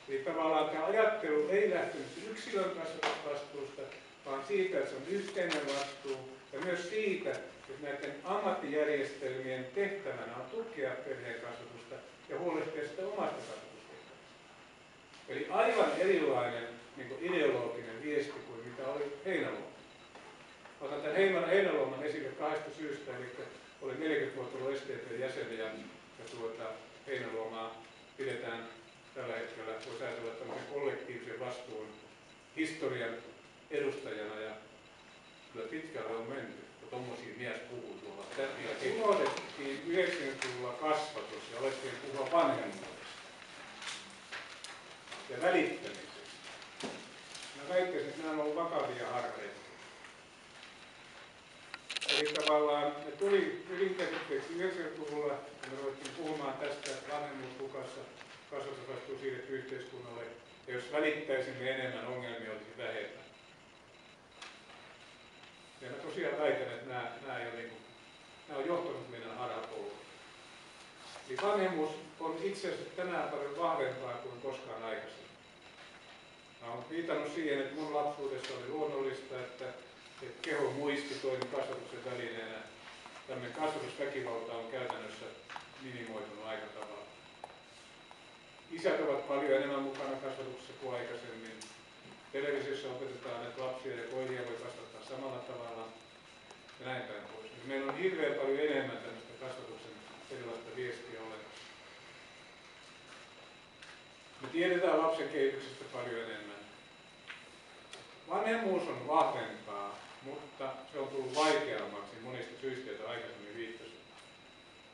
A: Eli tavallaan tämä ajattelu ei lähtenyt yksilön kasvatusvastuusta, vaan siitä, että se on yhteinen vastuu ja myös siitä, että näiden ammattijärjestelmien tehtävänä on tukea perheen kasvatusta ja huolehtia sitä omasta kasvatustehtävästä. Eli aivan erilainen ideologinen viesti kuin mitä oli Heinäluoma. Otan tämän Heinäluoman esille kahdesta syystä, eli olin 40 vuotta ollut STT:n jäsen ja Heinäluomaa pidetään tällä hetkellä, voisi ajatella tämmöisen kollektiivisen vastuun historian edustajana ja kyllä pitkälle on menty, kun tommosia mies puhuu tuolla. Unohdettiin 90-luvulla kasvatus ja alettiin puhua vanhemmuudesta ja välittämisestä. Mä väittäisin, että nämä on ollut vakavia harharetkiä. Eli tavallaan ne tuli ydinkäsitteeksi 90-luvulla, ja me ruvettiin puhumaan tästä, että vanhemmuuslukassa kasvatusvastuu siirretty yhteiskunnalle, ja jos välittäisimme enemmän, ongelmia olisi vähemmän. Ja mä tosiaan väitän, että nämä on johtanut meidän harhakouluun. Eli vanhemmuus on itse asiassa tänään paljon vahvempaa kuin koskaan aikaisemmin. Mä olen viitannut siihen, että mun lapsuudessa oli luonnollista, että kehon muisti toimi kasvatuksen välineenä. Tällainen kasvatusväkivalta on käytännössä minimoitunut aika tavalla. Isät ovat paljon enemmän mukana kasvatuksessa kuin aikaisemmin. Televisiossa opetetaan, että lapsia ja koiria voi kasvattaa samalla tavalla ja näin päin pois. Meillä on hirveän paljon enemmän tämmöistä kasvatuksen erilaista viestiä olemassa. Me tiedetään lapsen kehityksestä paljon enemmän. Vanhemmuus on vahvempaa, mutta se on tullut vaikeammaksi monista syistä, joita aikaisemmin viittasin.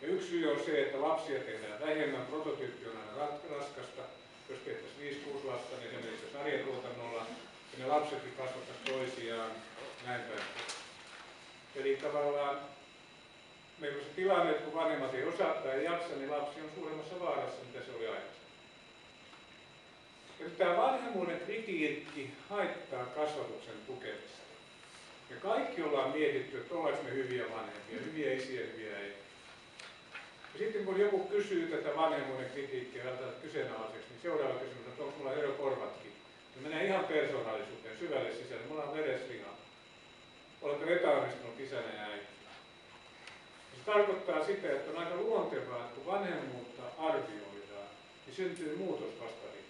A: Ja yksi syy on se, että lapsia tehdään vähemmän, prototyyppi on aina raskasta. Jos tehtäisiin 5-6 lasta, niin se menisi sarjatuotannolla, ja ne lapsetkin kasvattaisiin toisiaan, näin päin. Eli tavallaan meillä on se tilanne, että kun vanhemmat ei osaa tai ei jaksa, niin lapsi on suuremmassa vaarassa, mitä se oli aikaisemmin. Ja tämä vanhemmuuden kritiikki haittaa kasvatuksen tukemista. Ja kaikki ollaan mietitty, että ollaanko me hyviä vanhempia, hyviä isiä, hyviä ei. Ja sitten kun joku kysyy tätä vanhemmuuden kritiikkiä kyseenalaiseksi, niin seuraava kysymys on, että onko mulla erokorvatkin. Se menee ihan persoonallisuuteen, syvälle sisälle. Mulla on veresliha. Oletko epäonnistunut isänä ja äiti? Se tarkoittaa sitä, että on aika luontevaa, että kun vanhemmuutta arvioidaan, niin syntyy muutos vastaviin.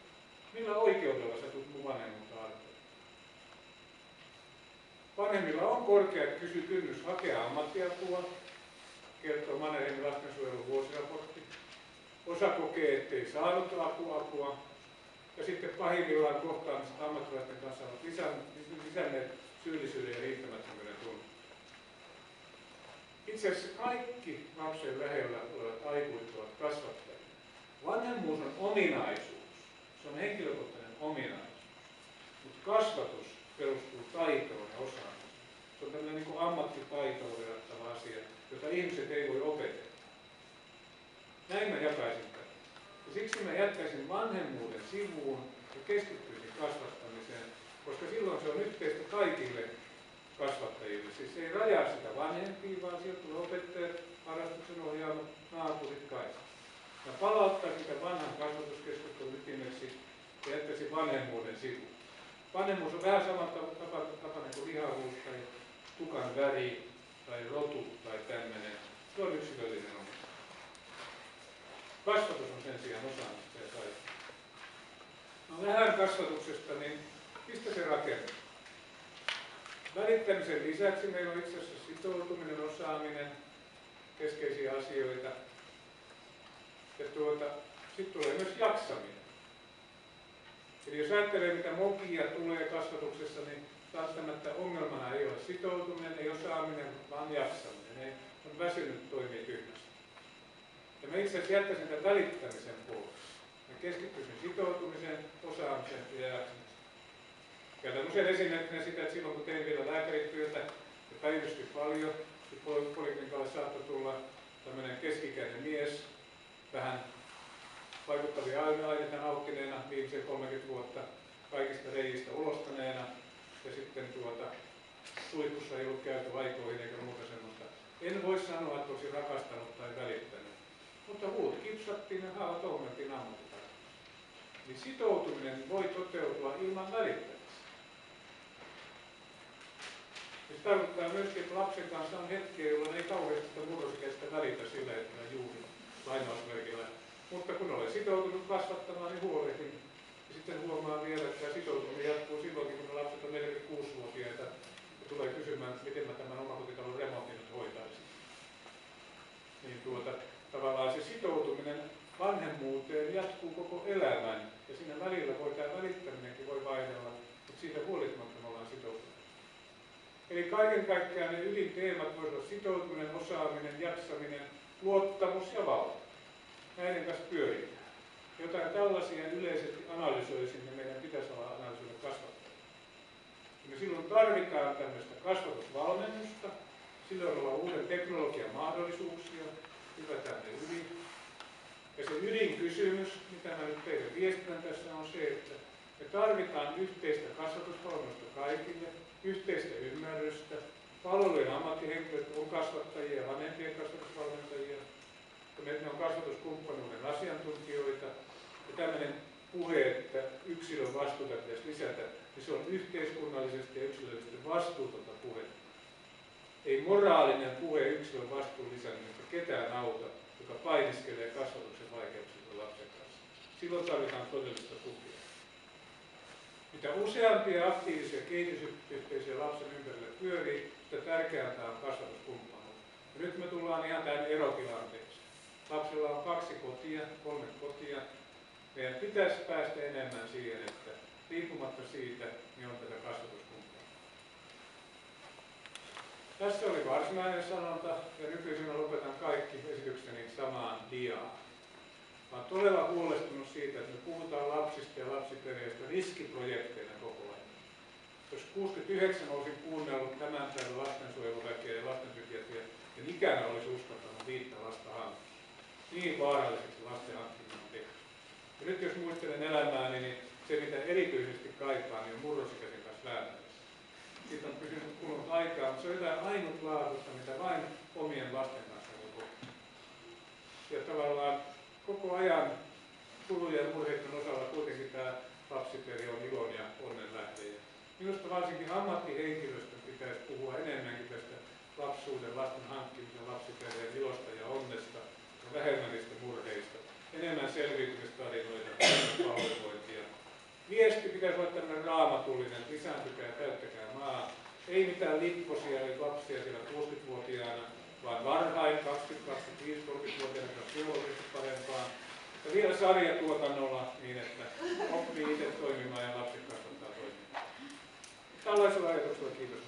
A: Millä oikeudella sä tulet mun vanhemmuutta arvioida? Vanhemmilla on korkea kynnys hakea ammattiapua, kertoo Mannerheimin lastensuojelun vuosiraportti. Osa kokee, ettei saanut apua. Ja sitten pahimmillaan kohtaamiset ammattilaisten kanssa ovat lisänneet syyllisyyden ja riittämättömyyden tunnetta. Itse asiassa kaikki lapsen lähellä olevat aikuiset ovat kasvattajia. Vanhemmuus on ominaisuus. Se on henkilökohtainen ominaisuus. Mutta kasvatus perustuu taitoon ja osaamiseen. Se on tämmöinen niin kuin ammattitaitoon verrattava asia, jota ihmiset ei voi opetella. Näin mä jakaisin tätä. Ja siksi mä jättäisin vanhemmuuden sivuun ja keskittyisin kasvattamiseen, koska silloin se on yhteistä kaikille kasvattajille. Siis se ei rajaa sitä vanhempia, vaan sieltä tulee opettajat, harrastuksen ohjaamat, naapurit, kaikki. Mä palauttaisin sitä vanhan kasvatuskeskustelun ytimeksi ja jättäisin vanhemmuuden sivuun. Vanhemmuus on vähän samantapainen kuin lihavuus tai tukan väri tai rotu tai tämmöinen. Se on yksilöllinen ominaisuus. Kasvatus on sen sijaan osaamista ja taitoa. No vähän kasvatuksesta, niin mistä se rakentuu? Välittämisen lisäksi meillä on itse asiassa sitoutuminen, osaaminen, keskeisiä asioita. Ja sitten tulee myös jaksaminen. Eli jos ajattelee, mitä mokia tulee kasvatuksessa, niin välttämättä ongelmana ei ole sitoutuminen, ei osaaminen, vaan jaksaminen. Ei on väsynyt, toimii tyhmästi. Ja mä itse asiassa jättäisin tämän välittämisen pois. Mä keskittyisin sitoutumiseen, osaamiseen ja jaksamiseen. Käytän usein esimerkkinä sitä, että silloin kun tein vielä lääkärityötä ja päivystyi paljon, poliklinikalle saattoi tulla tämmöinen keski-ikäinen mies, vähän vaikuttavia aineita nauttineena viimeisen 30 vuotta, kaikista reiistä ulostaneena, ja sitten suihkussa ei ollut käyty aikoihin eikä muuta semmoista. En voi sanoa, että olisi rakastanut tai välittänyt, mutta huut kipsattiin ja haavat ommeltiin ammattitaitoisesti. Niin sitoutuminen voi toteutua ilman välittämistä. Se tarkoittaa myöskin, että lapsen kanssa on hetkiä, jolloin ei kauheasti sitä murrosikäistä välitä sillä, että mä juuri lainausmerkillä. Mutta kun olen sitoutunut kasvattamaan, niin huolehdin. Ja sitten huomaan vielä, että tämä sitoutuminen jatkuu silloinkin, kun ne lapset on 46-vuotiaita ja tulee kysymään, että miten mä tämän omakotitalon remontin nyt hoitaisin. Niin tavallaan se sitoutuminen vanhemmuuteen jatkuu koko elämän. Ja siinä välillä tämä välittäminenkin voi vaihdella, mutta siitä huolimatta me ollaan sitoutuneet. Eli kaiken kaikkiaan ne ydinteemat voisivat olla sitoutuminen, osaaminen, jaksaminen, luottamus ja valta. Näiden kanssa pyöritään. Jotain tällaisia yleisesti analysoisin, ja meidän pitäisi olla analysoida kasvattajia. Me silloin tarvitaan tämmöistä kasvatusvalmennusta, silloin olla uuden teknologian mahdollisuuksia, hypätään ne yli. Ja se ydinkysymys, mitä mä nyt teille viestitän tässä, on se, että me tarvitaan yhteistä kasvatusvalmennusta kaikille, yhteistä ymmärrystä. Palvelujen ammattihenkilöt on kasvattajia ja vanhempien kasvatusvalmentajia. Me on kasvatuskumppanuuden asiantuntijoita. Ja tämmöinen puhe, että yksilön vastuuta pitäisi lisätä, niin se on yhteiskunnallisesti ja yksilöllisesti vastuutonta puhetta. Ei moraalinen puhe yksilön vastuun lisäämisestä ketään auta, joka painiskelee kasvatuksen vaikeuksista lapsen kanssa. Silloin tarvitaan todellista tukea. Mitä useampia aktiivisia kehitysyhteisöjä lapsen ympärillä pyörii, sitä tärkeämpää on kasvatuskumppanuus. Ja nyt me tullaan ihan tähän erotilanteeseen. Lapsella on 2 kotia, 3 kotia. Meidän pitäisi päästä enemmän siihen, että riippumatta siitä, niin on tätä kasvatuskumppanuutta. Tässä oli varsinainen sanonta, ja nykyisin mä lopetan kaikki esitykseni samaan diaan. Mä oon todella huolestunut siitä, että me puhutaan lapsista ja lapsiperheistä riskiprojekteina koko ajan. Jos 69 olisin kuunnellut tämän päivän lastensuojeluväkeä ja lastenpsykiatria, niin ikänä olisi uskaltanut 5 lasta hankkia. Niin vaaralliseksi lasten hankkiminen on tehty. Ja nyt jos muistelen elämääni, niin se mitä erityisesti kaipaan, niin on murrosikäisen kanssa väännässä. Siitä on pysynyt kulunut aikaa, mutta se on jotain ainutlaatuista, mitä vain omien lasten kanssa voi kokea. Ja tavallaan koko ajan kulujen ja murheiden osalla kuitenkin tämä lapsiperhe on ilon ja onnen lähde. Minusta varsinkin ammattihenkilöstön pitäisi puhua enemmänkin tästä lapsuuden, lasten hankkimisen, lapsiperheen ilosta ja onnesta ja vähemmän niistä murheista. Enemmän selviytymistarinoita, palveluintia. Viesti pitäisi olla tämmöinen raamatullinen, lisääntykää ja täyttäkää maa. Ei mitään lipposia eli lapsia siellä 60-vuotiaana, vaan varhain 20-25-30-vuotiaana biologisesti parempaan. Ja vielä sarjatuotannolla niin, että oppii itse toimimaan ja lapset kasvattaa toimimaan. Tällaisella ajatuksella kiitos.